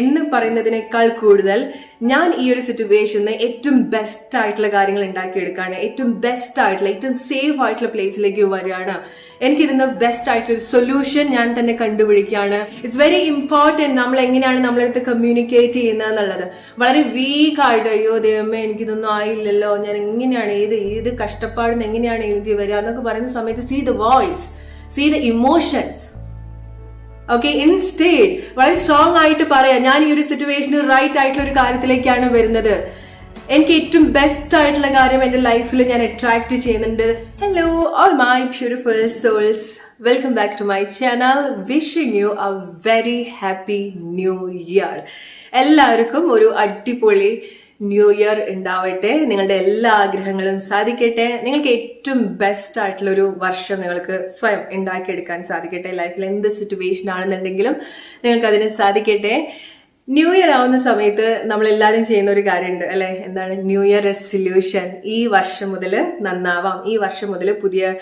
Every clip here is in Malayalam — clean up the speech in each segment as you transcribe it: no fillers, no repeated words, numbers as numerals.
എന്ന് പറയുന്നതിനേക്കാൾ കൂടുതൽ ഞാൻ ഈ ഒരു സിറ്റുവേഷന് ഏറ്റവും ബെസ്റ്റ് ആയിട്ടുള്ള കാര്യങ്ങൾ ഉണ്ടാക്കിയെടുക്കാണ്, ഏറ്റവും ബെസ്റ്റ് ആയിട്ടുള്ള ഏറ്റവും സേഫ് ആയിട്ടുള്ള പ്ലേസിലേക്ക് വരികയാണ്. എനിക്കിതിന് ബെസ്റ്റ് ആയിട്ടുള്ള സൊല്യൂഷൻ ഞാൻ തന്നെ കണ്ടുപിടിക്കുകയാണ്. ഇറ്റ്സ് വെരി ഇമ്പോർട്ടൻറ്റ് നമ്മൾ എങ്ങനെയാണ് നമ്മളടുത്ത് കമ്മ്യൂണിക്കേറ്റ് ചെയ്യുന്നത് എന്നുള്ളത്. വളരെ വീക്കായിട്ട് അയ്യോ ദൈവമേ എനിക്കിതൊന്നും ആയില്ലല്ലോ, ഞാൻ എങ്ങനെയാണ് ഏത് കഷ്ടപ്പാടിന് എങ്ങനെയാണ് എഴുതി വരിക എന്നൊക്കെ പറയുന്ന സമയത്ത് see the voice, see the emotions. Okay, instead വളരെ സ്ട്രോങ് ആയിട്ട് പറയാം ഞാൻ ഈ ഒരു സിറ്റുവേഷന് റൈറ്റ് ആയിട്ടുള്ള ഒരു കാര്യത്തിലേക്കാണ് വരുന്നത്. എനിക്ക് ഏറ്റവും ബെസ്റ്റ് ആയിട്ടുള്ള കാര്യം എന്റെ ലൈഫിൽ ഞാൻ അട്രാക്ട് ചെയ്യുന്നുണ്ട്. Hello all my beautiful souls, welcome back to my channel. Wishing you a very happy new year. എല്ലാവർക്കും ഒരു അടിപൊളി ന്യൂ ഇയർ ഉണ്ടാവട്ടെ. നിങ്ങളുടെ എല്ലാ ആഗ്രഹങ്ങളും സാധിക്കട്ടെ. നിങ്ങൾക്ക് ഏറ്റവും ബെസ്റ്റ് ആയിട്ടുള്ള ഒരു വർഷം നിങ്ങൾക്ക് സ്വയം ഉണ്ടാക്കിയെടുക്കാൻ സാധിക്കട്ടെ. ലൈഫിൽ എന്ത് സിറ്റുവേഷൻ ആണെന്നുണ്ടെങ്കിലും നിങ്ങൾക്ക് അതിന് സാധിക്കട്ടെ. ന്യൂ ഇയർ ആവുന്ന സമയത്ത് നമ്മൾ എല്ലാവരും ചെയ്യുന്ന ഒരു കാര്യമുണ്ട് അല്ലെ, എന്താണ് ന്യൂ ഇയർ റെസൊല്യൂഷൻ. ഈ വർഷം മുതൽ നന്നാവാം, ഈ വർഷം മുതൽ പുതിയ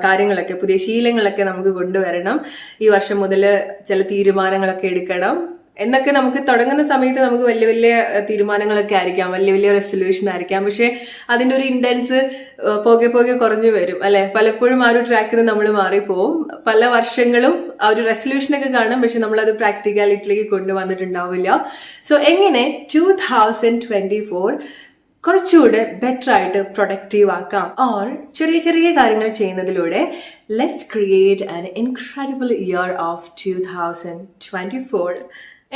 കാര്യങ്ങളൊക്കെ, പുതിയ ശീലങ്ങളൊക്കെ നമുക്ക് കൊണ്ടുവരണം, ഈ വർഷം മുതൽ ചില തീരുമാനങ്ങളൊക്കെ എടുക്കണം എന്നൊക്കെ നമുക്ക് തുടങ്ങുന്ന സമയത്ത് നമുക്ക് വലിയ വലിയ തീരുമാനങ്ങളൊക്കെ ആയിരിക്കാം, വലിയ വലിയ റെസൊല്യൂഷൻ ആയിരിക്കാം. പക്ഷെ അതിന്റെ ഒരു ഇന്റൻസ് പോകെ പോകെ കുറഞ്ഞു വരും അല്ലെ. പലപ്പോഴും ആ ഒരു ട്രാക്കിൽ നിന്ന് നമ്മൾ മാറിപ്പോവും. പല വർഷങ്ങളും ആ ഒരു റെസൊല്യൂഷനൊക്കെ കാണും, പക്ഷെ നമ്മളത് പ്രാക്ടിക്കാലിറ്റിയിലേക്ക് കൊണ്ടുവന്നിട്ടുണ്ടാവില്ല. സോ എങ്ങനെ 2024 കുറച്ചുകൂടെ ബെറ്റർ ആയിട്ട് പ്രൊഡക്റ്റീവ് ആക്കാം, ഓർ ചെറിയ ചെറിയ കാര്യങ്ങൾ ചെയ്യുന്നതിലൂടെ let's create an incredible year of 2024.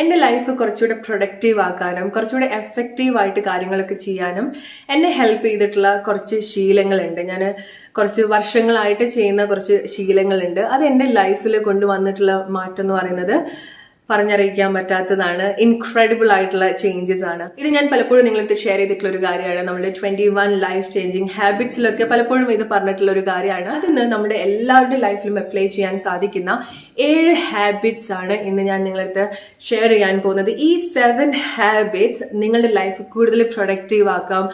എൻ്റെ ലൈഫ് കുറച്ചുകൂടെ പ്രൊഡക്റ്റീവ് ആക്കാനും കുറച്ചുകൂടെ എഫക്റ്റീവ് ആയിട്ട് കാര്യങ്ങളൊക്കെ ചെയ്യാനും എന്നെ ഹെൽപ്പ് ചെയ്തിട്ടുള്ള കുറച്ച് ശീലങ്ങളുണ്ട്. ഞാൻ കുറച്ച് വർഷങ്ങളായിട്ട് ചെയ്യുന്ന കുറച്ച് ശീലങ്ങളുണ്ട്. അത് എൻ്റെ ലൈഫിൽ കൊണ്ടുവന്നിട്ടുള്ള മാറ്റം എന്ന് പറയുന്നത് പറഞ്ഞറിയിക്കാൻ പറ്റാത്തതാണ്. ഇൻക്രെഡിബിൾ ആയിട്ടുള്ള ചേഞ്ചസ് ആണ്. ഇത് ഞാൻ പലപ്പോഴും നിങ്ങളടുത്ത് ഷെയർ ചെയ്തിട്ടുള്ള ഒരു കാര്യമാണ്. നമ്മുടെ 21 ലൈഫ് ചേഞ്ചിങ് ഹാബിറ്റ്സിലൊക്കെ പലപ്പോഴും ഇത് പറഞ്ഞിട്ടുള്ള ഒരു കാര്യമാണ്. അതിന് നമ്മുടെ എല്ലാവരുടെ ലൈഫിലും അപ്ലൈ ചെയ്യാൻ സാധിക്കുന്ന 7 ഹാബിറ്റ്സ് ആണ് ഇന്ന് ഞാൻ നിങ്ങളടുത്ത് ഷെയർ ചെയ്യാൻ പോകുന്നത്. ഈ 7 ഹാബിറ്റ്സ് നിങ്ങളുടെ ലൈഫ് കൂടുതൽ പ്രൊഡക്റ്റീവ് ആക്കാം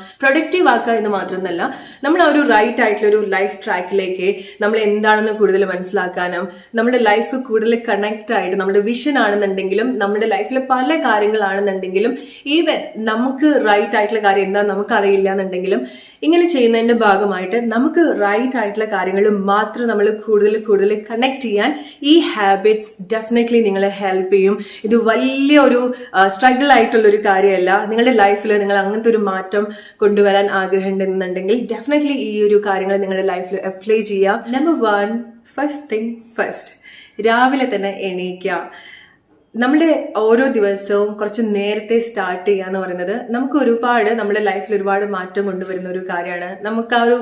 എന്ന് മാത്രമല്ല, നമ്മൾ ആ ഒരു റൈറ്റ് ആയിട്ടുള്ള ഒരു ലൈഫ് ട്രാക്കിലേക്ക് നമ്മൾ എന്താണെന്ന് കൂടുതൽ മനസ്സിലാക്കാനും, നമ്മുടെ ലൈഫ് കൂടുതൽ കണക്ട് ആയിട്ട് നമ്മുടെ വിഷൻ ആണെന്നുണ്ടെങ്കിലും നമ്മുടെ ലൈഫിലെ പല കാര്യങ്ങളാണെന്നുണ്ടെങ്കിലും ഈവൻ നമുക്ക് റൈറ്റ് ആയിട്ടുള്ള കാര്യം എന്താ നമുക്കറിയില്ല എന്നുണ്ടെങ്കിലും ഇങ്ങനെ ചെയ്യുന്നതിന്റെ ഭാഗമായിട്ട് നമുക്ക് റൈറ്റ് ആയിട്ടുള്ള കാര്യങ്ങൾ മാത്രം നമ്മൾ കൂടുതൽ കണക്ട് ചെയ്യാൻ ഈ ഹാബിറ്റ്സ് ഡെഫിനറ്റ്ലി നിങ്ങളെ ഹെൽപ്പ് ചെയ്യും. ഇത് വലിയ ഒരു സ്ട്രഗിൾ ആയിട്ടുള്ള ഒരു കാര്യമല്ല. നിങ്ങളുടെ ലൈഫിൽ നിങ്ങൾ അങ്ങനത്തെ ഒരു മാറ്റം കൊണ്ടുവരാൻ ആഗ്രഹം ഉണ്ടെന്നുണ്ടെങ്കിൽ ഡെഫിനറ്റ്ലി ഈ ഒരു കാര്യങ്ങൾ നിങ്ങളുടെ ലൈഫിൽ അപ്ലൈ ചെയ്യാം. നമ്പർ 1, ഫസ്റ്റ് തിങ് ഫസ്റ്റ്, രാവിലെ തന്നെ എണീക്കുക. നമ്മുടെ ഓരോ ദിവസവും കുറച്ച് നേരത്തെ സ്റ്റാർട്ട് ചെയ്യുക എന്ന് പറയുന്നത് നമുക്ക് ഒരുപാട് നമ്മുടെ ലൈഫിൽ ഒരുപാട് മാറ്റം കൊണ്ടുവരുന്ന ഒരു കാര്യമാണ്. നമുക്ക് ആ ഒരു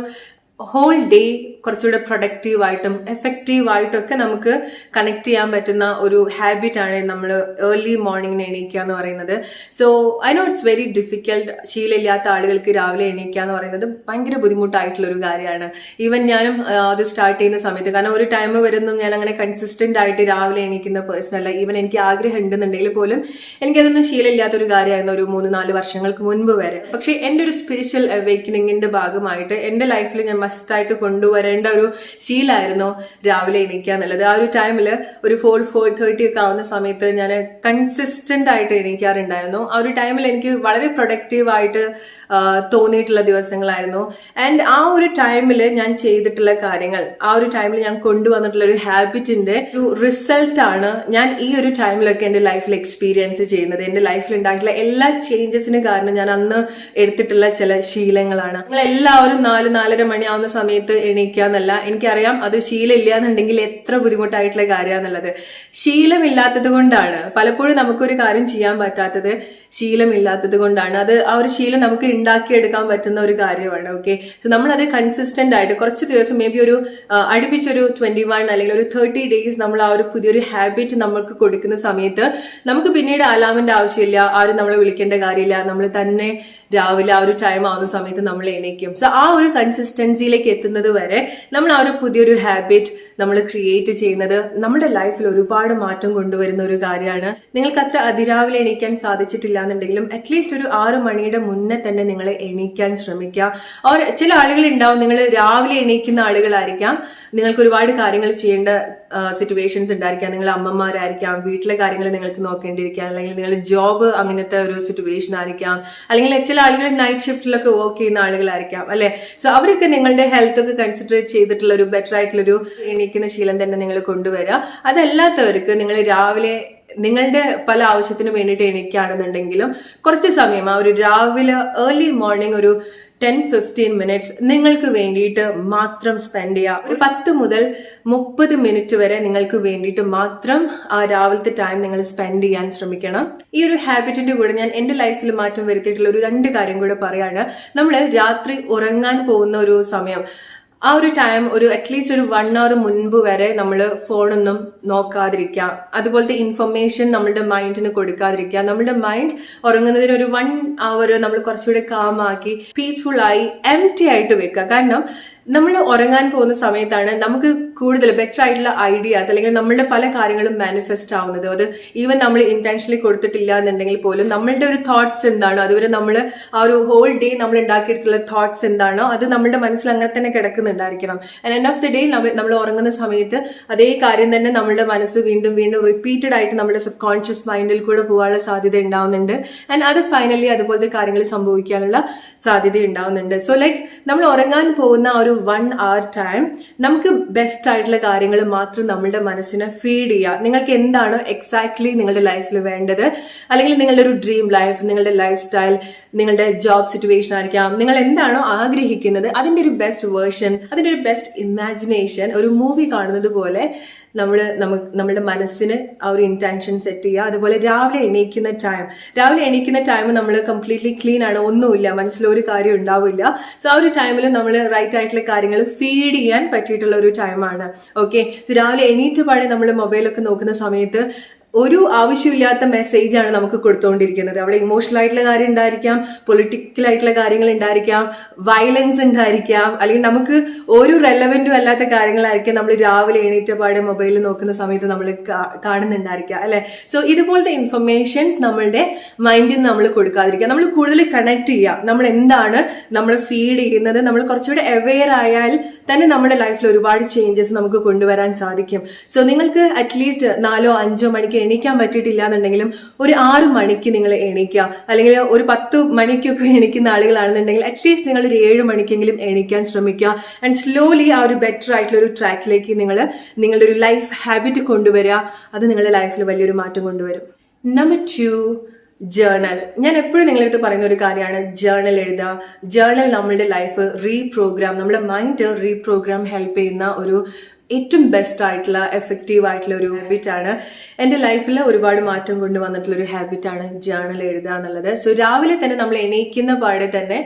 ഹോൾ ഡേ കുറച്ചുകൂടെ പ്രൊഡക്റ്റീവായിട്ടും എഫക്റ്റീവായിട്ടും ഒക്കെ നമുക്ക് കണക്ട് ചെയ്യാൻ പറ്റുന്ന ഒരു ഹാബിറ്റ് ആണ് നമ്മൾ ഏർലി മോർണിംഗിന് എണീക്കുക എന്ന് പറയുന്നത്. So I know it's very difficult. ശീലമില്ലാത്ത ആളുകൾക്ക് രാവിലെ എണീക്കുക എന്ന് പറയുന്നത് ഭയങ്കര ബുദ്ധിമുട്ടായിട്ടുള്ള ഒരു കാര്യമാണ്. ഈവൻ ഞാനും അത് സ്റ്റാർട്ട് ചെയ്യുന്ന സമയത്ത്, കാരണം ഒരു ടൈം വരുന്നു ഞാൻ അങ്ങനെ കൺസിസ്റ്റന്റ് ആയിട്ട് രാവിലെ എണീക്കുന്ന പേഴ്സൺ അല്ല. ഈവൻ എനിക്ക് ആഗ്രഹം ഉണ്ടെന്നുണ്ടെങ്കിൽ പോലും എനിക്കതൊന്നും ശീലമില്ലാത്തൊരു കാര്യമായിരുന്നു ഒരു 3-4 വർഷങ്ങൾക്ക് മുൻപ് വരെ. പക്ഷെ എൻ്റെ ഒരു സ്പിരിച്വൽ അവേക്കനിങ്ങിന്റെ ഭാഗമായിട്ട് എൻ്റെ ലൈഫിൽ ഞാൻ മസ്റ്റായിട്ട് കൊണ്ടുവരേണ്ട ഒരു ശീലമായിരുന്നു രാവിലെ എണീക്കുക എന്നുള്ളത്. ആ ഒരു ടൈമിൽ ഒരു 4-4:30 ഒക്കെ ആവുന്ന സമയത്ത് ഞാൻ കൺസിസ്റ്റന്റ് ആയിട്ട് എണീക്കാറുണ്ടായിരുന്നു. ആ ഒരു ടൈമിൽ എനിക്ക് വളരെ പ്രൊഡക്റ്റീവ് ആയിട്ട് തോന്നിയിട്ടുള്ള ദിവസങ്ങളായിരുന്നു. ആൻഡ് ആ ഒരു ടൈമിൽ ഞാൻ ചെയ്തിട്ടുള്ള കാര്യങ്ങൾ, ആ ഒരു ടൈമിൽ ഞാൻ കൊണ്ടുവന്നിട്ടുള്ള ഒരു ഹാബിറ്റിന്റെ ഒരു റിസൾട്ട് ആണ് ഞാൻ ഈ ഒരു ടൈമിലൊക്കെ എൻ്റെ ലൈഫിൽ എക്സ്പീരിയൻസ് ചെയ്യുന്നത്. എൻ്റെ ലൈഫിൽ ഉണ്ടായിട്ടുള്ള എല്ലാ ചേഞ്ചസിന് കാരണം ഞാൻ അന്ന് എടുത്തിട്ടുള്ള ചില ശീലങ്ങളാണ്. നിങ്ങൾ എല്ലാവരും 4-4:30 മണി ആവുന്ന സമയത്ത് എണീക്കുക എന്നല്ല. എനിക്കറിയാം അത് ശീലമില്ല എന്നുണ്ടെങ്കിൽ എത്ര ബുദ്ധിമുട്ടായിട്ടുള്ള കാര്യമാണെന്നുള്ളത്. ശീലമില്ലാത്തത് കൊണ്ടാണ് പലപ്പോഴും നമുക്കൊരു കാര്യം ചെയ്യാൻ പറ്റാത്തത്, ശീലമില്ലാത്തത് കൊണ്ടാണ്. അത് ആ ഒരു ശീലം നമുക്ക് ഉണ്ടാക്കിയെടുക്കാൻ പറ്റുന്ന ഒരു കാര്യമാണ്. ഓക്കെ, സോ നമ്മളത് കൺസിസ്റ്റന്റ് ആയിട്ട് കുറച്ച് ദിവസം, മേ ബി ഒരു അടുപ്പിച്ചൊരു 21 അല്ലെങ്കിൽ ഒരു 30 ഡേയ്സ് നമ്മൾ ആ ഒരു പുതിയൊരു ഹാബിറ്റ് നമുക്ക് കൊടുക്കുന്ന സമയത്ത് നമുക്ക് പിന്നീട് അലാമിന്റെ ആവശ്യമില്ല, ആരും നമ്മളെ വിളിക്കേണ്ട കാര്യമില്ല. നമ്മൾ തന്നെ രാവിലെ ആ ഒരു ടൈം ആവുന്ന സമയത്ത് നമ്മൾ എണീക്കും. സോ ആ ഒരു കൺസിസ്റ്റൻസി കൺസിസ്റ്റൻസിയിലേക്ക് എത്തുന്നത് വരെ നമ്മൾ ആ ഒരു പുതിയൊരു ഹാബിറ്റ് നമ്മൾ ക്രിയേറ്റ് ചെയ്യുന്നത് നമ്മുടെ ലൈഫിൽ ഒരുപാട് മാറ്റം കൊണ്ടുവരുന്ന ഒരു കാര്യമാണ്. നിങ്ങൾക്ക് അത്ര അതിരാവിലെ എണീക്കാൻ സാധിച്ചിട്ടില്ല എന്നുണ്ടെങ്കിലും അറ്റ്ലീസ്റ്റ് ഒരു 6 മണിയുടെ മുന്നേ തന്നെ നിങ്ങൾ എണീക്കാൻ ശ്രമിക്കുക. ഓർ ചില ആളുകൾ ഉണ്ടാവും, നിങ്ങൾ രാവിലെ എണീക്കുന്ന ആളുകളായിരിക്കാം, നിങ്ങൾക്ക് ഒരുപാട് കാര്യങ്ങൾ ചെയ്യേണ്ട സിറ്റുവേഷൻസ് ഉണ്ടായിരിക്കാം, നിങ്ങൾ അമ്മമാരായിരിക്കാം, വീട്ടിലെ കാര്യങ്ങൾ നിങ്ങൾക്ക് നോക്കേണ്ടിയിരിക്കാം, അല്ലെങ്കിൽ നിങ്ങൾ ജോബ് അങ്ങനത്തെ ഒരു സിറ്റുവേഷൻ ആയിരിക്കാം, അല്ലെങ്കിൽ ചില ആളുകൾ നൈറ്റ് ഷിഫ്റ്റിലൊക്കെ വർക്ക് ചെയ്യുന്ന ആളുകളായിരിക്കാം അല്ലെ. സോ അവരൊക്കെ നിങ്ങളുടെ ഹെൽത്ത് ഒക്കെ കൺസിഡർ ചെയ്തിട്ടുള്ള ഒരു ബെറ്റർ ആയിട്ടുള്ളൊരു എണീക്കുന്ന ശീലം തന്നെ നിങ്ങൾ കൊണ്ടുവരിക. അതല്ലാത്തവർക്ക് നിങ്ങൾ രാവിലെ നിങ്ങളുടെ പല ആവശ്യത്തിന് വേണ്ടിയിട്ട് എണീക്കുകയാണെന്നുണ്ടെങ്കിലും കുറച്ച് സമയം ആ ഒരു രാവിലെ ഏർലി മോർണിംഗ് ഒരു 10-15 മിനിറ്റ്സ് നിങ്ങൾക്ക് വേണ്ടിയിട്ട് മാത്രം സ്പെൻഡ് ചെയ്യുക. ഒരു 10 മുതൽ 30 മിനിറ്റ് വരെ നിങ്ങൾക്ക് വേണ്ടിയിട്ട് മാത്രം ആ രാവിലത്തെ ടൈം നിങ്ങൾ സ്പെൻഡ് ചെയ്യാൻ ശ്രമിക്കണം. ഈ ഒരു ഹാബിറ്റിന്റെ കൂടെ ഞാൻ എന്റെ ലൈഫിൽ മാറ്റം വരുത്തിയിട്ടുള്ള ഒരു 2 കാര്യം കൂടെ പറയാണ്. നമ്മൾ രാത്രി ഉറങ്ങാൻ പോകുന്ന ഒരു സമയം, ആ ഒരു ടൈം ഒരു അറ്റ്ലീസ്റ്റ് ഒരു 1 hour മുൻപ് വരെ നമ്മൾ ഫോണൊന്നും നോക്കാതിരിക്കുക. അതുപോലത്തെ ഇൻഫർമേഷൻ നമ്മുടെ മൈൻഡിന് കൊടുക്കാതിരിക്കുക. നമ്മുടെ മൈൻഡ് ഉറങ്ങുന്നതിന് ഒരു 1 hour നമ്മൾ കുറച്ചുകൂടെ കാമാക്കി പീസ്ഫുൾ ആയി എംപ്റ്റി ആയിട്ട് വെക്കുക. കാരണം നമ്മൾ ഉറങ്ങാൻ പോകുന്ന സമയത്താണ് നമുക്ക് കൂടുതൽ ബെറ്റർ ആയിട്ടുള്ള ഐഡിയാസ് അല്ലെങ്കിൽ നമ്മളുടെ പല കാര്യങ്ങളും മാനിഫെസ്റ്റ് ആവുന്നത്. അത് ഈവൻ നമ്മൾ ഇന്റൻഷനലി കൊടുത്തിട്ടില്ല എന്നുണ്ടെങ്കിൽ പോലും നമ്മളുടെ ഒരു തോട്ട്സ് എന്താണോ, അതുവരെ നമ്മൾ ആ ഒരു ഹോൾ ഡേ നമ്മൾ ഉണ്ടാക്കിയിട്ടുള്ള തോട്ട്സ് എന്താണോ അത് നമ്മുടെ മനസ്സിൽ അങ്ങനെ തന്നെ കിടക്കുന്നുണ്ടായിരിക്കണം. And end of the day നമ്മൾ ഉറങ്ങുന്ന സമയത്ത് അതേ കാര്യം തന്നെ നമ്മുടെ മനസ്സ് വീണ്ടും വീണ്ടും റിപ്പീറ്റഡ് ആയിട്ട് നമ്മുടെ സബ് കോൺഷ്യസ് മൈൻഡിൽ കൂടെ പോകാനുള്ള സാധ്യത ഉണ്ടാവുന്നുണ്ട്. ആൻഡ് അത് ഫൈനലി അതുപോലത്തെ കാര്യങ്ങൾ സംഭവിക്കാനുള്ള സാധ്യത ഉണ്ടാവുന്നുണ്ട്. സോ ലൈക്ക് നമ്മൾ ഉറങ്ങാൻ പോകുന്ന ഒരു 1 hour ടൈം നമുക്ക് ബെസ്റ്റ് ആയിട്ടുള്ള കാര്യങ്ങൾ മാത്രം നമ്മുടെ മനസ്സിനെ ഫീഡ് ചെയ്യുക. നിങ്ങൾക്ക് എന്താണോ എക്സാക്ട്ലി നിങ്ങളുടെ ലൈഫിൽ വേണ്ടത്, അല്ലെങ്കിൽ നിങ്ങളുടെ ഒരു ഡ്രീം ലൈഫ്, നിങ്ങളുടെ ലൈഫ് സ്റ്റൈൽ, നിങ്ങളുടെ ജോബ് സിറ്റുവേഷൻ ആയിരിക്കാം, നിങ്ങൾ എന്താണോ ആഗ്രഹിക്കുന്നത് അതിന്റെ ഒരു ബെസ്റ്റ് വേർഷൻ, അതിന്റെ ഒരു ബെസ്റ്റ് ഇമാജിനേഷൻ, ഒരു മൂവി കാണുന്നത് പോലെ നമ്മുടെ മനസ്സിന് ആ ഒരു ഇന്റൻഷൻ സെറ്റ് ചെയ്യുക. അതുപോലെ രാവിലെ എണീക്കുന്ന ടൈം നമ്മൾ കംപ്ലീറ്റ്ലി ക്ലീൻ ആണ്, ഒന്നുമില്ല, മനസ്സിൽ ഒരു കാര്യം ഉണ്ടാവില്ല. സോ ആ ഒരു ടൈമിൽ നമ്മൾ റൈറ്റ് ആയിട്ടുള്ള കാര്യങ്ങൾ ഫീഡ് ചെയ്യാൻ പറ്റിയിട്ടുള്ള ഒരു ടൈമാണ്. ഓക്കെ, സോ രാവിലെ എണീറ്റ് പാടെ നമ്മൾ മൊബൈലൊക്കെ നോക്കുന്ന സമയത്ത് ഒരു ആവശ്യമില്ലാത്ത മെസ്സേജ് ആണ് നമുക്ക് കൊടുത്തുകൊണ്ടിരിക്കുന്നത്. അവിടെ ഇമോഷണൽ ആയിട്ടുള്ള കാര്യം ഉണ്ടായിരിക്കാം, പൊളിറ്റിക്കൽ ആയിട്ടുള്ള കാര്യങ്ങൾ ഉണ്ടായിരിക്കാം, വയലൻസ് ഉണ്ടായിരിക്കാം, അല്ലെങ്കിൽ നമുക്ക് ഒരു റെലവെന്റും അല്ലാത്ത കാര്യങ്ങളായിരിക്കാം നമ്മൾ രാവിലെ എണീറ്റപാടെ മൊബൈലിൽ നോക്കുന്ന സമയത്ത് നമ്മൾ കാണുന്നുണ്ടായിരിക്കാം അല്ലെ. സോ ഇതുപോലത്തെ ഇൻഫർമേഷൻസ് നമ്മളുടെ മൈൻഡിന് നമ്മൾ കൊടുക്കാതിരിക്കുക. നമ്മൾ കൂടുതൽ കണക്ട് ചെയ്യുക. നമ്മൾ എന്താണ് നമ്മൾ ഫീഡ് ചെയ്യുന്നത്, നമ്മൾ കുറച്ചുകൂടെ അവെയർ ആയാൽ തന്നെ നമ്മുടെ ലൈഫിൽ ഒരുപാട് ചേഞ്ചസ് നമുക്ക് കൊണ്ടുവരാൻ സാധിക്കും. സോ നിങ്ങൾക്ക് അറ്റ്ലീസ്റ്റ് 4-5 മണിക്ക് എണീക്കാൻ പറ്റിയിട്ടില്ല എന്നുണ്ടെങ്കിലും ഒരു 6 മണിക്ക് നിങ്ങൾ എണീക്കുക, അല്ലെങ്കിൽ ഒരു 10 മണിക്കൊക്കെ എണീക്കുന്ന ആളുകളാണെന്നുണ്ടെങ്കിൽ അറ്റ്ലീസ്റ്റ് നിങ്ങൾ ഒരു 7 മണിക്കെങ്കിലും എണീക്കാൻ ശ്രമിക്കുക. ആൻഡ് സ്ലോലി ആ ഒരു ബെറ്റർ ആയിട്ടുള്ള ഒരു ട്രാക്കിലേക്ക് നിങ്ങളുടെ ഒരു ലൈഫ് ഹാബിറ്റ് കൊണ്ടുവരിക. അത് നിങ്ങളുടെ ലൈഫിൽ വലിയൊരു മാറ്റം കൊണ്ടുവരും. Number 2, journal. ഞാൻ എപ്പോഴും നിങ്ങളുടെ അടുത്ത് പറയുന്ന ഒരു കാര്യമാണ് ജേർണൽ എഴുതുക. ജേർണൽ നമ്മളുടെ ലൈഫ് നമ്മുടെ മൈൻഡ് റീപ്രോഗ്രാം ഹെൽപ്പ് ചെയ്യുന്ന ഒരു ഏറ്റവും ബെസ്റ്റ് ആയിട്ടുള്ള എഫക്റ്റീവ് ആയിട്ടുള്ള ഒരു ഹാബിറ്റ് ആണ്. എന്റെ ലൈഫിൽ ഒരുപാട് മാറ്റം കൊണ്ടുവന്നിട്ടുള്ള ഒരു ഹാബിറ്റ് ആണ് ജേർണൽ എഴുതുക എന്നുള്ളത്. സോ രാവിലെ തന്നെ നമ്മൾ എണീക്കുന്ന പാടെ തന്നെ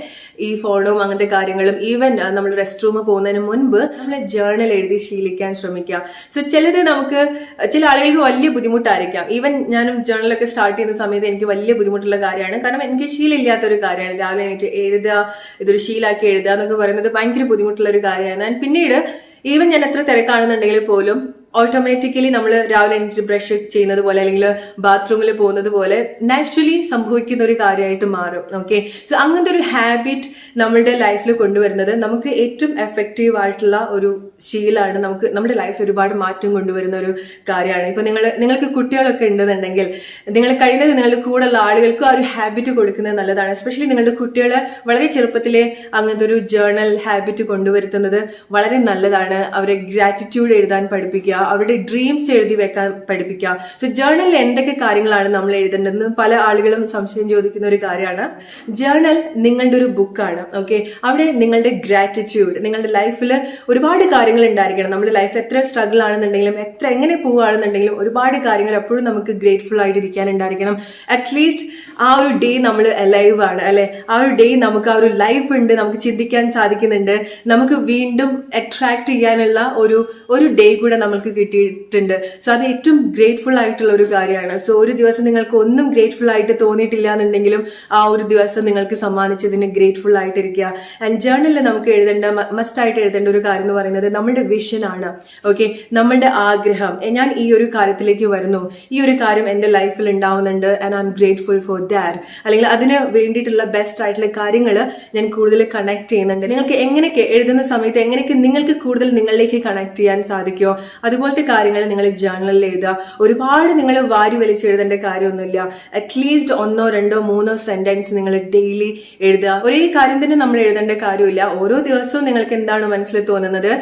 ഈ ഫോണും അങ്ങനത്തെ കാര്യങ്ങളും, ഈവൻ നമ്മൾ റെസ്റ്റ് റൂം പോകുന്നതിന് മുൻപ് നമ്മൾ ജേർണൽ എഴുതി ശീലിക്കാൻ ശ്രമിക്കുക. സോ ചില ആളുകൾക്ക് വലിയ ബുദ്ധിമുട്ടായിരിക്കാം. ഈവൻ ഞാനും ജേർണലൊക്കെ സ്റ്റാർട്ട് ചെയ്യുന്ന സമയത്ത് എനിക്ക് വലിയ ബുദ്ധിമുട്ടുള്ള കാര്യമാണ്. കാരണം എനിക്ക് ശീലമില്ലാത്തൊരു കാര്യമാണ് രാവിലെ എണീറ്റ് എഴുതുക, ഇതൊരു ശീലാക്കി എഴുതുക എന്നൊക്കെ പറയുന്നത് ഭയങ്കര ബുദ്ധിമുട്ടുള്ള ഒരു കാര്യമാണ്. ഞാൻ പിന്നീട് ഈവൻ ഞാൻ എത്ര തിരക്കാണെന്നുണ്ടെങ്കിൽ പോലും ഓട്ടോമാറ്റിക്കലി നമ്മൾ രാവിലെ എണീറ്റ് ബ്രഷ് ചെയ്യുന്നത് പോലെ അല്ലെങ്കിൽ ബാത്റൂമിൽ പോകുന്നത് പോലെ നാച്ചുറലി സംഭവിക്കുന്ന ഒരു കാര്യമായിട്ട് മാറും. ഓക്കെ, സോ അങ്ങനത്തെ ഒരു ഹാബിറ്റ് നമ്മളുടെ ലൈഫിൽ കൊണ്ടുവരുന്നത് നമുക്ക് ഏറ്റവും എഫക്റ്റീവ് ആയിട്ടുള്ള ഒരു ശീലമാണ്. നമ്മുടെ ലൈഫിൽ ഒരുപാട് മാറ്റം കൊണ്ടുവരുന്ന ഒരു കാര്യമാണ്. ഇപ്പൊ നിങ്ങൾക്ക് കുട്ടികളൊക്കെ ഉണ്ടെന്നുണ്ടെങ്കിൽ നിങ്ങൾ കഴിയുന്നത് നിങ്ങളുടെ കൂടെയുള്ള ആളുകൾക്ക് ആ ഒരു ഹാബിറ്റ് കൊടുക്കുന്നത് നല്ലതാണ്. എസ്പെഷ്യലി നിങ്ങളുടെ കുട്ടികളെ വളരെ ചെറുപ്പത്തിലെ അങ്ങനത്തെ ഒരു ജേർണൽ ഹാബിറ്റ് കൊണ്ടുവരുത്തുന്നത് വളരെ നല്ലതാണ്. അവരെ ഗ്രാറ്റിറ്റ്യൂഡ് എഴുതാൻ പഠിപ്പിക്കുക, അവരുടെ ഡ്രീംസ് എഴുതി വെക്കാൻ പഠിപ്പിക്കുക. സോ ജേർണലിൽ എന്തൊക്കെ കാര്യങ്ങളാണ് നമ്മൾ എഴുതേണ്ടതെന്ന് പല ആളുകളും സംശയം ചോദിക്കുന്ന ഒരു കാര്യമാണ്. ജേർണൽ നിങ്ങളുടെ ഒരു ബുക്കാണ്. ഓക്കെ, അവിടെ നിങ്ങളുടെ ഗ്രാറ്റിറ്റ്യൂഡ്, നിങ്ങളുടെ ലൈഫിൽ ഒരുപാട് കാര്യങ്ങൾ ഉണ്ടായിരിക്കണം. നമ്മുടെ ലൈഫ് എത്ര സ്ട്രഗിൾ ആണെന്നുണ്ടെങ്കിലും എങ്ങനെ പോവുകയാണെന്നുണ്ടെങ്കിലും ഒരുപാട് കാര്യങ്ങൾ എപ്പോഴും നമുക്ക് ഗ്രേറ്റ്ഫുൾ ആയിട്ട് ഇരിക്കാനുണ്ടായിരിക്കണം. അറ്റ്ലീസ്റ്റ് ആ ഒരു ഡേ നമ്മൾ അലൈവ് ആണ് അല്ലെ, ആ ഒരു ഡേ നമുക്ക് ആ ഒരു ലൈഫ് ഉണ്ട്, നമുക്ക് ചിന്തിക്കാൻ സാധിക്കുന്നുണ്ട്, നമുക്ക് വീണ്ടും അട്രാക്ട് ചെയ്യാനുള്ള ഒരു ഡേ കൂടെ നമുക്ക് നമുക്ക് കിട്ടിയിട്ടുണ്ട്. സോ അത് ഏറ്റവും ഗ്രേറ്റ്ഫുൾ ആയിട്ടുള്ള ഒരു കാര്യമാണ്. സോ ഒരു ദിവസം നിങ്ങൾക്ക് ഒന്നും ഗ്രേറ്റ്ഫുൾ ആയിട്ട് തോന്നിയിട്ടില്ല എന്നുണ്ടെങ്കിലും ആ ഒരു ദിവസം നിങ്ങൾക്ക് സമ്മാനിച്ചതിന് ഗ്രേറ്റ്ഫുൾ ആയിട്ടിരിക്കുക. ആൻഡ് ജേർണലിൽ നമുക്ക് മസ്റ്റ് ആയിട്ട് എഴുതേണ്ട ഒരു കാര്യം എന്ന് പറയുന്നത് നമ്മളുടെ വിഷൻ ആണ്. ഓക്കെ, നമ്മളുടെ ആഗ്രഹം. ഞാൻ ഈ ഒരു കാര്യത്തിലേക്ക് വരുന്നു, ഈ ഒരു കാര്യം എന്റെ ലൈഫിൽ ഉണ്ടാവുന്നുണ്ട് and I M grateful for that, അല്ലെങ്കിൽ അതിന് വേണ്ടിയിട്ടുള്ള ബെസ്റ്റ് ആയിട്ടുള്ള കാര്യങ്ങൾ ഞാൻ കൂടുതൽ കണക്ട് ചെയ്യുന്നുണ്ട്. നിങ്ങൾക്ക് എങ്ങനെയൊക്കെ എഴുതുന്ന സമയത്ത് എങ്ങനെയൊക്കെ നിങ്ങൾക്ക് കൂടുതൽ നിങ്ങളിലേക്ക് കണക്ട് ചെയ്യാൻ സാധിക്കുമോ അതുപോലത്തെ കാര്യങ്ങൾ നിങ്ങൾ ജേർണലിൽ എഴുതുക. ഒരുപാട് നിങ്ങൾ വാരി വലിച്ചെഴുതേണ്ട കാര്യമൊന്നുമില്ല. അറ്റ്ലീസ്റ്റ് 1, 2, 3 സെന്റൻസ് നിങ്ങൾ ഡെയിലി എഴുതുക. ഒരേ കാര്യം തന്നെ നമ്മൾ എഴുതേണ്ട കാര്യമില്ല. ഓരോ ദിവസവും നിങ്ങൾക്ക് എന്താണ് മനസ്സിൽ തോന്നുന്നത്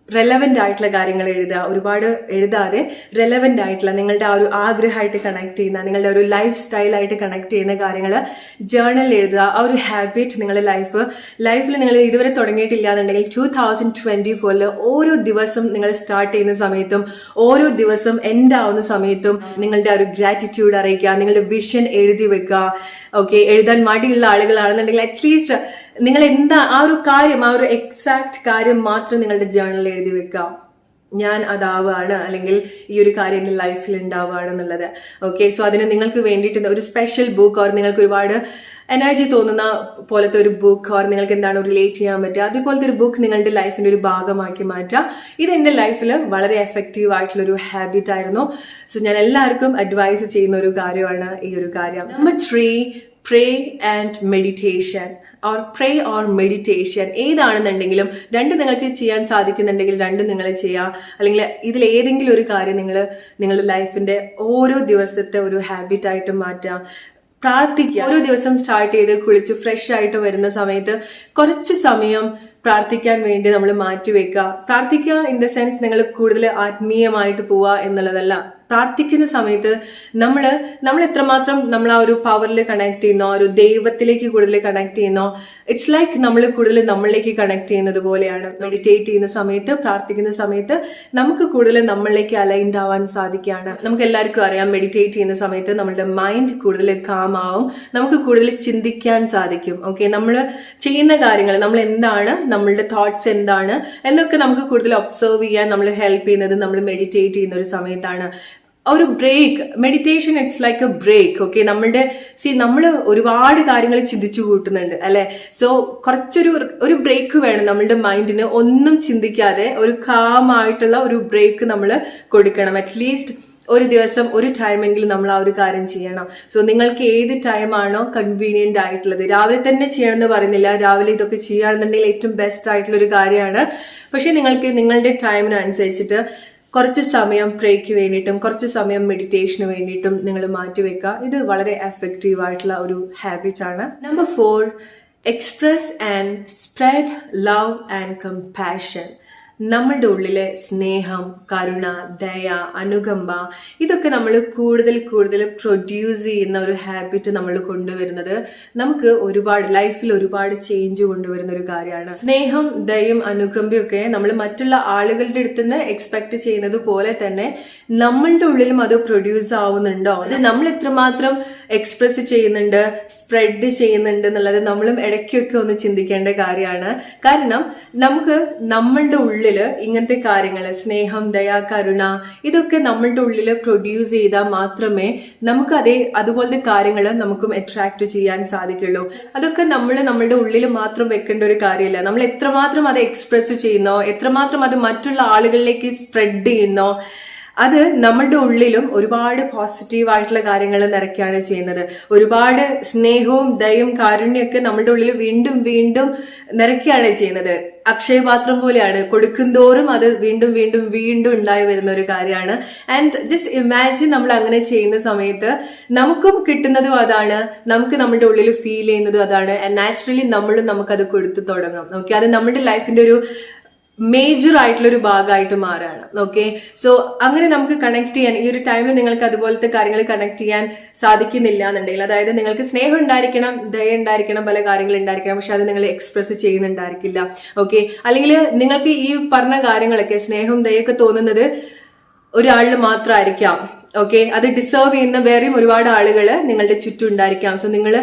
റെലവെന്റ് ആയിട്ടുള്ള കാര്യങ്ങൾ എഴുതുക. ഒരുപാട് എഴുതാതെ റെലവെന്റ് ആയിട്ടുള്ള നിങ്ങളുടെ ആ ഒരു ആഗ്രഹമായിട്ട് കണക്ട് ചെയ്യുന്ന, നിങ്ങളുടെ ഒരു ലൈഫ് സ്റ്റൈലായിട്ട് കണക്ട് ചെയ്യുന്ന കാര്യങ്ങൾ ജേർണലിൽ എഴുതുക. ആ ഒരു ഹാബിറ്റ് നിങ്ങളുടെ ലൈഫിൽ നിങ്ങൾ ഇതുവരെ തുടങ്ങിയിട്ടില്ല എന്നുണ്ടെങ്കിൽ 2024 ഓരോ ദിവസം നിങ്ങൾ സ്റ്റാർട്ട് ചെയ്യുന്ന സമയത്തും ഓരോ ദിവസം എൻഡ് ആവുന്ന സമയത്തും നിങ്ങളുടെ ആ ഒരു ഗ്രാറ്റിറ്റ്യൂഡ് അറിയിക്കുക, നിങ്ങളുടെ വിഷൻ എഴുതി വെക്കുക. ഓക്കെ, എഴുതാൻ മടിയുള്ള ആളുകളാണെന്നുണ്ടെങ്കിൽ അറ്റ്ലീസ്റ്റ് നിങ്ങൾ എന്താ ആ ഒരു കാര്യം, ആ ഒരു എക്സാക്ട് കാര്യം മാത്രം നിങ്ങളുടെ ജേർണലിൽ എഴുതി വെക്കുക. ഞാൻ അതാവാണ്, അല്ലെങ്കിൽ ഈ ഒരു കാര്യം എന്റെ ലൈഫിൽ ഉണ്ടാവുകയാണ് എന്നുള്ളത്. ഓക്കെ, സോ അതിന് നിങ്ങൾക്ക് വേണ്ടിയിട്ട് ഒരു സ്പെഷ്യൽ ബുക്ക് ഓർ നിങ്ങൾക്ക് ഒരുപാട് എനർജി തോന്നുന്ന പോലത്തെ ഒരു ബുക്ക് ഓർ നിങ്ങൾക്ക് എന്താണ് റിലേറ്റ് ചെയ്യാൻ പറ്റുക അതുപോലത്തെ ഒരു ബുക്ക് നിങ്ങളുടെ ലൈഫിന്റെ ഒരു ഭാഗമാക്കി മാറ്റുക. ഇത് എന്റെ ലൈഫിൽ വളരെ എഫക്റ്റീവ് ആയിട്ടുള്ള ഒരു ഹാബിറ്റ് ആയിരുന്നു. സോ ഞാൻ എല്ലാവർക്കും അഡ്വൈസ് ചെയ്യുന്ന ഒരു കാര്യമാണ് ഈ ഒരു കാര്യം. Number 3, pray and meditation or pray or meditation. ഏതാണെന്നുണ്ടെങ്കിലും രണ്ടും നിങ്ങൾക്ക് ചെയ്യാൻ സാധിക്കുന്നുണ്ടെങ്കിൽ രണ്ടും നിങ്ങൾ ചെയ്യുക. അല്ലെങ്കിൽ ഇതിൽ ഏതെങ്കിലും ഒരു കാര്യം നിങ്ങളുടെ ലൈഫിന്റെ ഓരോ ദിവസത്തെ ഒരു ഹാബിറ്റ് ആയിട്ട് മാറ്റുക. പ്രാർത്ഥിക്കുക. ഓരോ ദിവസം സ്റ്റാർട്ട് ചെയ്ത് കുളിച്ച് ഫ്രഷ് ആയിട്ട് വരുന്ന സമയത്ത് കുറച്ച് സമയം പ്രാർത്ഥിക്കാൻ വേണ്ടി നമ്മൾ മാറ്റിവെക്കുക. പ്രാർത്ഥിക്കുക ഇൻ ദ സെൻസ് നിങ്ങൾ കൂടുതൽ ആത്മീയമായിട്ട് പോവുക എന്നുള്ളതല്ല. പ്രാർത്ഥിക്കുന്ന സമയത്ത് നമ്മൾ എത്രമാത്രം നമ്മൾ ആ ഒരു പവറിൽ കണക്ട് ചെയ്യുന്നോ, ഒരു ദൈവത്തിലേക്ക് കൂടുതൽ കണക്ട് ചെയ്യുന്നോ, ഇറ്റ്സ് ലൈക്ക് നമ്മൾ കൂടുതൽ നമ്മളിലേക്ക് കണക്ട് ചെയ്യുന്നത് പോലെയാണ്. മെഡിറ്റേറ്റ് ചെയ്യുന്ന സമയത്ത്, പ്രാർത്ഥിക്കുന്ന സമയത്ത് നമുക്ക് കൂടുതൽ നമ്മളിലേക്ക് അലൈൻഡ് ആവാൻ സാധിക്കുകയാണ്. നമുക്ക് എല്ലാവർക്കും അറിയാം, മെഡിറ്റേറ്റ് ചെയ്യുന്ന സമയത്ത് നമ്മുടെ മൈൻഡ് കൂടുതൽ കാം ആവും, നമുക്ക് കൂടുതൽ ചിന്തിക്കാൻ സാധിക്കും. ഓക്കെ, നമ്മൾ ചെയ്യുന്ന കാര്യങ്ങൾ, നമ്മൾ എന്താണ്, നമ്മളുടെ തോട്ട്സ് എന്താണ് എന്നൊക്കെ നമുക്ക് കൂടുതൽ ഒബ്സർവ് ചെയ്യാൻ നമ്മൾ ഹെൽപ്പ് ചെയ്യുന്നത് നമ്മൾ മെഡിറ്റേറ്റ് ചെയ്യുന്ന ഒരു സമയത്താണ്. ഒരു break, meditation it's like a break. Okay, നമ്മൾ ഒരുപാട് കാര്യങ്ങൾ ചിന്തിച്ചു കൂട്ടുന്നുണ്ട് അല്ലെ. സോ കുറച്ചൊരു ബ്രേക്ക് വേണം നമ്മളുടെ മൈൻഡിന്. ഒന്നും ചിന്തിക്കാതെ ഒരു കാമായിട്ടുള്ള ഒരു ബ്രേക്ക് നമ്മൾ കൊടുക്കണം. അറ്റ്ലീസ്റ്റ് ഒരു ദിവസം ഒരു ടൈമെങ്കിലും നമ്മൾ ആ ഒരു കാര്യം ചെയ്യണം. സോ നിങ്ങൾക്ക് ഏത് ടൈമാണോ കൺവീനിയന്റ് ആയിട്ടുള്ളത്, രാവിലെ തന്നെ ചെയ്യണമെന്ന് പറയുന്നില്ല, രാവിലെ ഇതൊക്കെ ചെയ്യുകയാണെന്നുണ്ടെങ്കിൽ ഏറ്റവും ബെസ്റ്റ് ആയിട്ടുള്ള ഒരു കാര്യമാണ്. പക്ഷെ നിങ്ങൾക്ക് നിങ്ങളുടെ ടൈമിനനുസരിച്ചിട്ട് കുറച്ച് സമയം പ്രേക്ക് വേണ്ടിയിട്ടും കുറച്ച് സമയം മെഡിറ്റേഷന് വേണ്ടിയിട്ടും നിങ്ങൾ മാറ്റിവെക്കുക. ഇത് വളരെ എഫക്റ്റീവ് ആയിട്ടുള്ള ഒരു ഹാബിറ്റ് ആണ്. Number 4, express and spread love and compassion. നമ്മളുടെ ഉള്ളിലെ സ്നേഹം, കരുണ, ദയ, അനുകമ്പ ഇതൊക്കെ നമ്മൾ കൂടുതൽ പ്രൊഡ്യൂസ് ചെയ്യുന്ന ഒരു ഹാബിറ്റ് നമ്മൾ കൊണ്ടുവരുന്നത് നമുക്ക് ലൈഫിൽ ഒരുപാട് ചേഞ്ച് കൊണ്ടുവരുന്ന ഒരു കാര്യമാണ്. സ്നേഹം, ദയയും അനുകമ്പയൊക്കെ നമ്മൾ മറ്റുള്ള ആളുകളുടെ അടുത്ത് നിന്ന് എക്സ്പെക്ട് ചെയ്യുന്നത് പോലെ തന്നെ നമ്മളുടെ ഉള്ളിലും അത് പ്രൊഡ്യൂസ് ആവുന്നുണ്ടോ, അത് നമ്മൾ എത്രമാത്രം എക്സ്പ്രസ് ചെയ്യുന്നുണ്ട്, സ്പ്രെഡ് ചെയ്യുന്നുണ്ട് എന്നുള്ളത് നമ്മളും ഇടയ്ക്കൊക്കെ ഒന്ന് ചിന്തിക്കേണ്ട കാര്യമാണ്. കാരണം നമുക്ക് നമ്മളുടെ ഉള്ളിൽ ഇങ്ങനത്തെ കാര്യങ്ങൾ, സ്നേഹം, ദയ, കരുണ ഇതൊക്കെ നമ്മളുടെ ഉള്ളിൽ പ്രൊഡ്യൂസ് ചെയ്താൽ മാത്രമേ നമുക്ക് അതുപോലത്തെ കാര്യങ്ങൾ നമുക്കും അട്രാക്ട് ചെയ്യാൻ സാധിക്കുള്ളൂ. അതൊക്കെ നമ്മളുടെ ഉള്ളിൽ മാത്രം വെക്കേണ്ട ഒരു കാര്യമില്ല. നമ്മൾ എത്രമാത്രം അത് എക്സ്പ്രസ് ചെയ്യുന്നോ, എത്രമാത്രം അത് മറ്റുള്ള ആളുകളിലേക്ക് സ്പ്രെഡ് ചെയ്യുന്നോ, അത് നമ്മളുടെ ഉള്ളിലും ഒരുപാട് പോസിറ്റീവ് ആയിട്ടുള്ള കാര്യങ്ങൾ നിറയ്ക്കുകയാണ് ചെയ്യുന്നത്. ഒരുപാട് സ്നേഹവും ദയയും കാരുണ്യമൊക്കെ നമ്മളുടെ ഉള്ളിൽ വീണ്ടും വീണ്ടും നിറയ്ക്കുകയാണ് ചെയ്യുന്നത്. അക്ഷയപാത്രം പോലെയാണ്, കൊടുക്കുന്തോറും അത് വീണ്ടും വീണ്ടും വീണ്ടും ഉണ്ടായി വരുന്ന ഒരു കാര്യമാണ്. ആൻഡ് ജസ്റ്റ് ഇമാജിൻ നമ്മൾ അങ്ങനെ ചെയ്യുന്ന സമയത്ത് നമുക്കും കിട്ടുന്നതും അതാണ്, നമുക്ക് നമ്മുടെ ഉള്ളിൽ ഫീൽ ചെയ്യുന്നതും അതാണ്. ആൻഡ് നാച്ചുറലി നമുക്കത് കൊടുത്തു തുടങ്ങും. ഓക്കെ, അത് നമ്മുടെ ലൈഫിന്റെ ഒരു മേജർ ആയിട്ടുള്ള ഒരു ഭാഗമായിട്ട് മാറാണ്. ഓക്കെ, സോ അങ്ങനെ നമുക്ക് കണക്ട് ചെയ്യാൻ ഈ ഒരു ടൈമിൽ നിങ്ങൾക്ക് അതുപോലത്തെ കാര്യങ്ങൾ കണക്ട് ചെയ്യാൻ സാധിക്കുന്നില്ല എന്നുണ്ടെങ്കിൽ, അതായത് നിങ്ങൾക്ക് സ്നേഹം ഉണ്ടായിരിക്കണം, ദയ ഉണ്ടായിരിക്കണം, പല കാര്യങ്ങൾ ഉണ്ടായിരിക്കണം, പക്ഷെ അത് നിങ്ങൾ എക്സ്പ്രസ് ചെയ്യുന്നുണ്ടായിരിക്കില്ല. ഓക്കെ, അല്ലെങ്കിൽ നിങ്ങൾക്ക് ഈ പറഞ്ഞ കാര്യങ്ങളൊക്കെ സ്നേഹവും ദയൊക്കെ തോന്നുന്നത് ഒരാളിൽ മാത്രമായിരിക്കാം. ഓക്കെ, അത് ഡിസേർവ് ചെയ്യുന്ന വേറെയും ഒരുപാട് ആളുകൾ നിങ്ങളുടെ ചുറ്റും ഉണ്ടായിരിക്കാം. സോ നിങ്ങൾ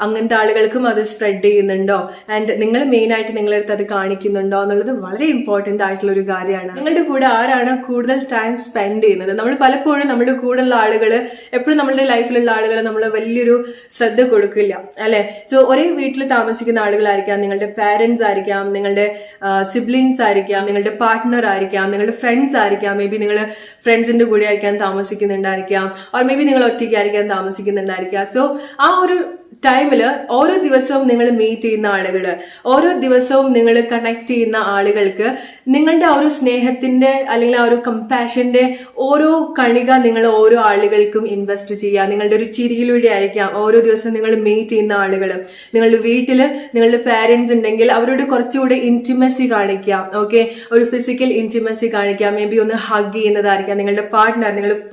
അങ്ങനത്തെ ആളുകൾക്കും അത് സ്പ്രെഡ് ചെയ്യുന്നുണ്ടോ, ആൻഡ് നിങ്ങൾ മെയിൻ ആയിട്ട് നിങ്ങളുടെ അടുത്ത് അത് കാണിക്കുന്നുണ്ടോ എന്നുള്ളത് വളരെ ഇമ്പോർട്ടന്റ് ആയിട്ടുള്ള ഒരു കാര്യമാണ്. നിങ്ങളുടെ കൂടെ ആരാണ് കൂടുതൽ ടൈം സ്പെൻഡ് ചെയ്യുന്നത്? നമ്മൾ പലപ്പോഴും നമ്മുടെ കൂടെയുള്ള ആളുകൾ, എപ്പോഴും നമ്മുടെ ലൈഫിലുള്ള ആളുകൾ നമ്മൾ വലിയൊരു ശ്രദ്ധ കൊടുക്കില്ല, അല്ലെ? സോ ഒരേ വീട്ടിൽ താമസിക്കുന്ന ആളുകളായിരിക്കാം, നിങ്ങളുടെ പാരന്റ്സ് ആയിരിക്കാം, നിങ്ങളുടെ സിബ്ലിങ്സ് ആയിരിക്കാം, നിങ്ങളുടെ പാർട്ട്ണർ ആയിരിക്കാം, നിങ്ങളുടെ ഫ്രണ്ട്സ് ആയിരിക്കാം. മേ ബി നിങ്ങൾ ഫ്രണ്ട്സിന്റെ കൂടെ ആയിരിക്കാം താമസിക്കുന്നുണ്ടായിരിക്കാം, ഓർ മേ ബി നിങ്ങൾ ഒറ്റയ്ക്കായിരിക്കാം താമസിക്കുന്നുണ്ടായിരിക്കാം. സോ ആ ഒരു ടൈമില് ഓരോ ദിവസവും നിങ്ങൾ മീറ്റ് ചെയ്യുന്ന ആളുകള്, ഓരോ ദിവസവും നിങ്ങൾ കണക്ട് ചെയ്യുന്ന ആളുകൾക്ക് നിങ്ങളുടെ ആ ഒരു സ്നേഹത്തിന്റെ അല്ലെങ്കിൽ ആ ഒരു കമ്പാഷന്റെ ഓരോ കണിക നിങ്ങൾ ഓരോ ആളുകൾക്കും ഇൻവെസ്റ്റ് ചെയ്യുക. നിങ്ങളുടെ ഒരു ചിരിയിലൂടെ ആയിരിക്കാം ഓരോ ദിവസം നിങ്ങൾ മീറ്റ് ചെയ്യുന്ന ആളുകൾ. നിങ്ങളുടെ വീട്ടില് നിങ്ങളുടെ പാരന്റ്സ് ഉണ്ടെങ്കിൽ അവരോട് കുറച്ചുകൂടെ ഇന്റിമസി കാണിക്കാം. ഓക്കെ, ഒരു ഫിസിക്കൽ ഇന്റിമസി കാണിക്കാം. മേ ബി ഒന്ന് ഹഗ് ചെയ്യുന്നതായിരിക്കാം. നിങ്ങളുടെ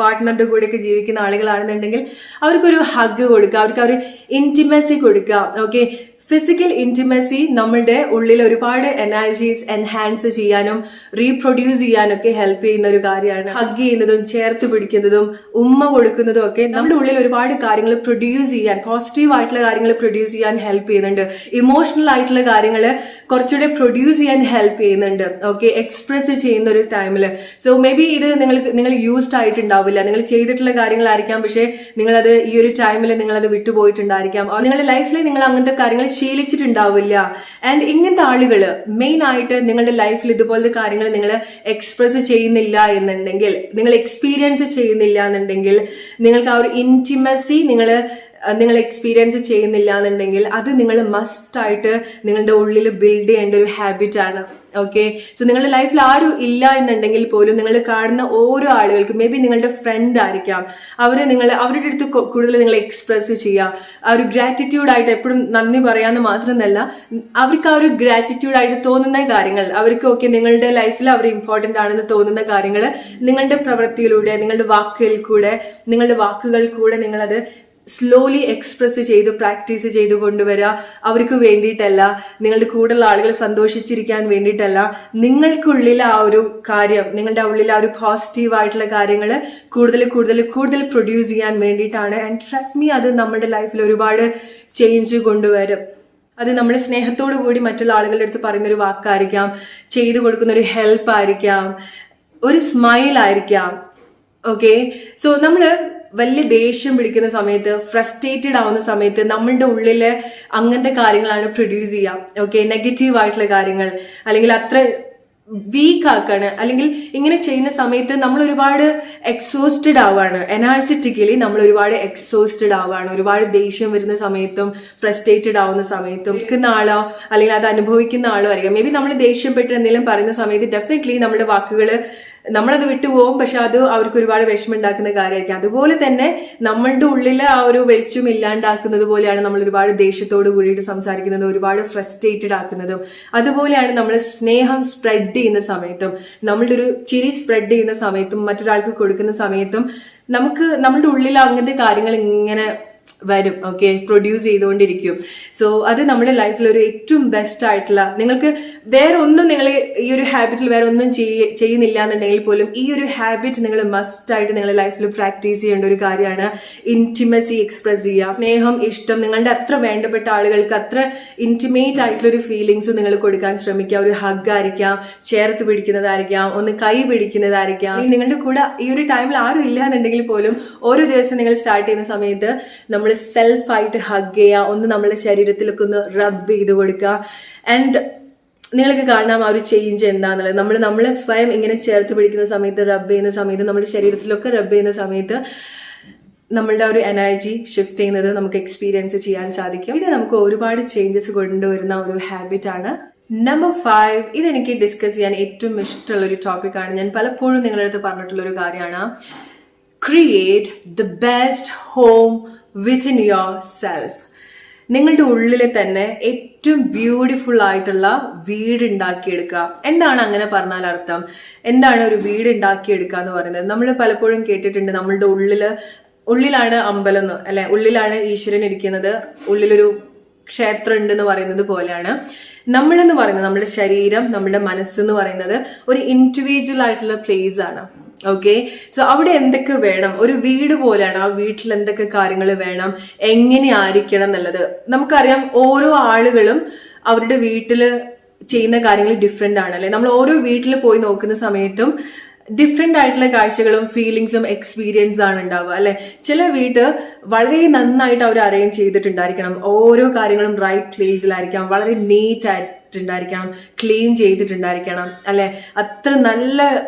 പാർട്ട്ണറുടെ കൂടെയൊക്കെ ജീവിക്കുന്ന ആളുകളാണെന്നുണ്ടെങ്കിൽ അവർക്കൊരു ഹഗ് കൊടുക്കുക, അവർക്ക് ഒരു ഇന്റിമസി കൊടുക്കുക. ഓക്കെ, ഫിസിക്കൽ ഇന്റിമസി നമ്മളുടെ ഉള്ളിൽ ഒരുപാട് എനർജീസ് എൻഹാൻസ് ചെയ്യാനും റീപ്രൊഡ്യൂസ് ചെയ്യാനൊക്കെ ഹെൽപ്പ് ചെയ്യുന്ന ഒരു കാര്യമാണ്. ഹഗ് ചെയ്യുന്നതും ചേർത്ത് പിടിക്കുന്നതും ഉമ്മ കൊടുക്കുന്നതും ഒക്കെ നമ്മുടെ ഉള്ളിൽ ഒരുപാട് കാര്യങ്ങൾ പ്രൊഡ്യൂസ് ചെയ്യാൻ, പോസിറ്റീവ് ആയിട്ടുള്ള കാര്യങ്ങൾ പ്രൊഡ്യൂസ് ചെയ്യാൻ ഹെൽപ്പ് ചെയ്യുന്നുണ്ട്. ഇമോഷണൽ ആയിട്ടുള്ള കാര്യങ്ങൾ കുറച്ചുകൂടെ പ്രൊഡ്യൂസ് ചെയ്യാൻ ഹെൽപ്പ് ചെയ്യുന്നുണ്ട്. ഓക്കെ, എക്സ്പ്രസ് ചെയ്യുന്ന ഒരു ടൈമില്. സോ മേ ബി ഇത് നിങ്ങൾ യൂസ്ഡ് ആയിട്ടുണ്ടാവില്ല, നിങ്ങൾ ചെയ്തിട്ടുള്ള കാര്യങ്ങളായിരിക്കാം, പക്ഷെ നിങ്ങളത് ഈ ഒരു ടൈമിൽ നിങ്ങളത് വിട്ടുപോയിട്ടുണ്ടായിരിക്കാം. നിങ്ങളുടെ ലൈഫിൽ നിങ്ങൾ അങ്ങനത്തെ കാര്യങ്ങൾ ശീലിച്ചിട്ടുണ്ടാവില്ല. ആൻഡ് ഇങ്ങനത്തെ ആളുകള് മെയിൻ ആയിട്ട് നിങ്ങളുടെ ലൈഫിൽ ഇതുപോലത്തെ കാര്യങ്ങൾ നിങ്ങൾ എക്സ്പ്രസ് ചെയ്യുന്നില്ല എന്നുണ്ടെങ്കിൽ, നിങ്ങൾ എക്സ്പീരിയൻസ് ചെയ്യുന്നില്ല എന്നുണ്ടെങ്കിൽ, നിങ്ങൾക്ക് ആ ഒരു ഇന്റിമസി നിങ്ങൾ എക്സ്പീരിയൻസ് ചെയ്യുന്നില്ല എന്നുണ്ടെങ്കിൽ അത് നിങ്ങൾ മസ്റ്റ് ആയിട്ട് നിങ്ങളുടെ ഉള്ളിൽ ബിൽഡ് ചെയ്യേണ്ട ഒരു ഹാബിറ്റ് ആണ്. ഓക്കെ, സോ നിങ്ങളുടെ ലൈഫിൽ ആരും ഇല്ല എന്നുണ്ടെങ്കിൽ പോലും നിങ്ങൾ കാണുന്ന ഓരോ ആളുകൾക്കും, മേ ബി നിങ്ങളുടെ ഫ്രണ്ട് ആയിരിക്കാം, അവരുടെ അടുത്ത് കൂടുതൽ നിങ്ങൾ എക്സ്പ്രസ് ചെയ്യുക. ആ ഒരു ഗ്രാറ്റിറ്റ്യൂഡ് ആയിട്ട് എപ്പോഴും നന്ദി പറയാന്ന് മാത്രമല്ല, അവർക്ക് ആ ഒരു ഗ്രാറ്റിറ്റ്യൂഡ് ആയിട്ട് തോന്നുന്ന കാര്യങ്ങൾ, അവർക്ക് ഓക്കെ നിങ്ങളുടെ ലൈഫിൽ അവർ ഇമ്പോർട്ടന്റ് ആണെന്ന് തോന്നുന്ന കാര്യങ്ങൾ നിങ്ങളുടെ പ്രവൃത്തിയിലൂടെ, നിങ്ങളുടെ വാക്കുകൾ കൂടെ നിങ്ങളത് സ്ലോലി എക്സ്പ്രസ് ചെയ്ത് പ്രാക്ടീസ് ചെയ്ത് കൊണ്ടുവരിക. അവർക്ക് വേണ്ടിയിട്ടല്ല, നിങ്ങളുടെ കൂടെയുള്ള ആളുകൾ സന്തോഷിച്ചിരിക്കാൻ വേണ്ടിയിട്ടല്ല, നിങ്ങൾക്കുള്ളിൽ ആ ഒരു കാര്യം, നിങ്ങളുടെ ഉള്ളിൽ ആ ഒരു പോസിറ്റീവ് ആയിട്ടുള്ള കാര്യങ്ങൾ കൂടുതൽ പ്രൊഡ്യൂസ് ചെയ്യാൻ വേണ്ടിയിട്ടാണ്. ആൻഡ് ട്രസ്റ്റ് മീ, അത് നമ്മുടെ ലൈഫിൽ ഒരുപാട് ചേഞ്ച് കൊണ്ടുവരും. അത് നമ്മൾ സ്നേഹത്തോടു കൂടി മറ്റുള്ള ആളുകളുടെ അടുത്ത് പറയുന്ന ഒരു വാക്കായിരിക്കാം, ചെയ്തു കൊടുക്കുന്ന ഒരു ഹെൽപ്പ് ആയിരിക്കാം, ഒരു സ്മൈൽ ആയിരിക്കാം. ഓക്കെ, സോ നമ്മള് വലിയ ദേഷ്യം പിടിക്കുന്ന സമയത്ത്, ഫ്രസ്ട്രേറ്റഡ് ആവുന്ന സമയത്ത് നമ്മളുടെ ഉള്ളില് അങ്ങനത്തെ കാര്യങ്ങളാണ് പ്രൊഡ്യൂസ് ചെയ്യാം. ഓക്കെ, നെഗറ്റീവ് ആയിട്ടുള്ള കാര്യങ്ങൾ, അല്ലെങ്കിൽ അത്ര വീക്ക് ആക്കാണ്, അല്ലെങ്കിൽ ഇങ്ങനെ ചെയ്യുന്ന സമയത്ത് നമ്മൾ ഒരുപാട് എക്സോസ്റ്റഡ് ആവാണ്. എനർജറ്റിക്കലി നമ്മൾ ഒരുപാട് എക്സോസ്റ്റഡ് ആവാണ്. ഒരുപാട് ദേഷ്യം വരുന്ന സമയത്തും ഫ്രസ്ട്രേറ്റഡ് ആവുന്ന സമയത്തും നിൽക്കുന്ന ആളോ അല്ലെങ്കിൽ അത് അനുഭവിക്കുന്ന ആളോ ആയിരിക്കും. മേ ബി നമ്മൾ ദേഷ്യപ്പെട്ട് എന്തെങ്കിലും പറയുന്ന സമയത്ത് ഡെഫിനറ്റ്ലി നമ്മുടെ വാക്കുകള് നമ്മളത് വിട്ടുപോകും, പക്ഷെ അത് അവർക്ക് ഒരുപാട് വിഷമം ഉണ്ടാക്കുന്ന കാര്യമായിരിക്കും. അതുപോലെ തന്നെ നമ്മളുടെ ഉള്ളിലെ ആ ഒരു വെളിച്ചം ഇല്ലാണ്ടാക്കുന്നത് പോലെയാണ് നമ്മൾ ഒരുപാട് ദേഷ്യത്തോട് കൂടിയിട്ട് സംസാരിക്കുന്നതും ഒരുപാട് ഫ്രസ്ട്രേറ്റഡ് ആക്കുന്നതും. അതുപോലെയാണ് നമ്മൾ സ്നേഹം സ്പ്രെഡ് ചെയ്യുന്ന സമയത്തും, നമ്മളുടെ ഒരു ചിരി സ്പ്രെഡ് ചെയ്യുന്ന സമയത്തും, മറ്റൊരാൾക്ക് കൊടുക്കുന്ന സമയത്തും നമ്മളുടെ ഉള്ളിൽ അങ്ങനത്തെ കാര്യങ്ങൾ ഇങ്ങനെ വരും. ഓക്കെ, പ്രൊഡ്യൂസ് ചെയ്തുകൊണ്ടിരിക്കും. സോ അത് നമ്മുടെ ലൈഫിൽ ഒരു ഏറ്റവും ബെസ്റ്റ് ആയിട്ടുള്ള, നിങ്ങൾക്ക് വേറെ ഒന്നും, നിങ്ങൾ ഈ ഒരു ഹാബിറ്റിൽ വേറെ ഒന്നും ചെയ്യുന്നില്ല എന്നുണ്ടെങ്കിൽ പോലും ഈ ഒരു ഹാബിറ്റ് നിങ്ങൾ മസ്റ്റ് ആയിട്ട് നിങ്ങളുടെ ലൈഫിൽ പ്രാക്ടീസ് ചെയ്യേണ്ട ഒരു കാര്യമാണ്. ഇന്റിമസി എക്സ്പ്രസ് ചെയ്യുക, സ്നേഹം, ഇഷ്ടം, നിങ്ങളുടെ അത്ര വേണ്ടപ്പെട്ട ആളുകൾക്ക് അത്ര ഇന്റിമേറ്റ് ആയിട്ടുള്ള ഒരു ഫീലിങ്സ് നിങ്ങൾ കൊടുക്കാൻ ശ്രമിക്കുക. ഒരു ഹഗ് ആയിരിക്കാം, ചേർത്ത് പിടിക്കുന്നതായിരിക്കാം, ഒന്ന് കൈ പിടിക്കുന്നതായിരിക്കാം. നിങ്ങളുടെ കൂടെ ഈ ഒരു ടൈമിൽ ആരും ഇല്ല എന്നുണ്ടെങ്കിൽ പോലും ഓരോ ദിവസം നിങ്ങൾ സ്റ്റാർട്ട് ചെയ്യുന്ന സമയത്ത് നമ്മൾ സെൽഫായിട്ട് ഹഗ് ചെയ്യുക, ഒന്ന് നമ്മുടെ ശരീരത്തിലൊക്കെ ഒന്ന് റബ്ബ് ചെയ്ത് കൊടുക്കുക. ആൻഡ് നിങ്ങൾക്ക് കാണാം ആ ഒരു ചേഞ്ച് എന്താണെന്നുള്ളത്. നമ്മളെ സ്വയം ഇങ്ങനെ ചേർത്ത് പിടിക്കുന്ന സമയത്ത്, റബ്ബ് ചെയ്യുന്ന സമയത്ത്, നമ്മുടെ ശരീരത്തിലൊക്കെ റബ്ബ് ചെയ്യുന്ന സമയത്ത് നമ്മളുടെ ഒരു എനർജി ഷിഫ്റ്റ് ചെയ്യുന്നത് നമുക്ക് എക്സ്പീരിയൻസ് ചെയ്യാൻ സാധിക്കും. ഇത് നമുക്ക് ഒരുപാട് ചേഞ്ചസ് കൊണ്ടുവരുന്ന ഒരു ഹാബിറ്റ് ആണ്. നമ്പർ 5, ഇതെനിക്ക് ഡിസ്കസ് ചെയ്യാൻ ഏറ്റവും ഇഷ്ടമുള്ള ഒരു ടോപ്പിക്കാണ്. ഞാൻ പലപ്പോഴും നിങ്ങളുടെ അടുത്ത് പറഞ്ഞിട്ടുള്ള ഒരു കാര്യമാണ്. Create the best home within your self. നിങ്ങളുടെ ഉള്ളിൽ തന്നെ ഏറ്റവും ബ്യൂട്ടിഫുൾ ആയിട്ടുള്ള വീട് ഉണ്ടാക്കിയെടുക്കുക. എന്താണ് അങ്ങനെ പറഞ്ഞാൽ അർത്ഥം? എന്താണ് ഒരു വീട് ഉണ്ടാക്കിയെടുക്കുക എന്ന് പറയുന്നത്? നമ്മൾ പലപ്പോഴും കേട്ടിട്ടുണ്ട്, നമ്മളുടെ ഉള്ളിലാണ് അമ്പലം എന്ന്, അല്ലെ? ഉള്ളിലാണ് ഈശ്വരൻ ഇരിക്കുന്നത്, ഉള്ളിലൊരു ക്ഷേത്രം ഉണ്ടെന്ന് പറയുന്നത് പോലെയാണ് നമ്മളെന്ന് പറയുന്നത്, നമ്മുടെ ശരീരം, നമ്മുടെ മനസ്സെന്ന് പറയുന്നത് ഒരു ഇൻഡിവിജ്വൽ ആയിട്ടുള്ള പ്ലേസ് ആണ്. ഓക്കെ. സോ അവിടെ എന്തൊക്കെ വേണം, ഒരു വീട് പോലെയാണ്, ആ വീട്ടിൽ എന്തൊക്കെ കാര്യങ്ങൾ വേണം, എങ്ങനെ ആയിരിക്കണം എന്നുള്ളത് നമുക്കറിയാം. ഓരോ ആളുകളും അവരുടെ വീട്ടില് ചെയ്യുന്ന കാര്യങ്ങൾ ഡിഫറെന്റ് ആണ് അല്ലെ. നമ്മൾ ഓരോ വീട്ടിൽ പോയി നോക്കുന്ന സമയത്തും ഡിഫറെന്റ് ആയിട്ടുള്ള കാഴ്ചകളും ഫീലിങ്സും എക്സ്പീരിയൻസ് ആണ് ഉണ്ടാവുക അല്ലെ. ചില വീട് വളരെ നന്നായിട്ട് അവർ അറേഞ്ച് ചെയ്തിട്ടുണ്ടായിരിക്കണം, ഓരോ കാര്യങ്ങളും റൈറ്റ് പ്ലേസിലായിരിക്കാം, വളരെ നീറ്റ് ആയിട്ടുണ്ടായിരിക്കണം, ക്ലീൻ ചെയ്തിട്ടുണ്ടായിരിക്കണം അല്ലെ. അത്ര നല്ല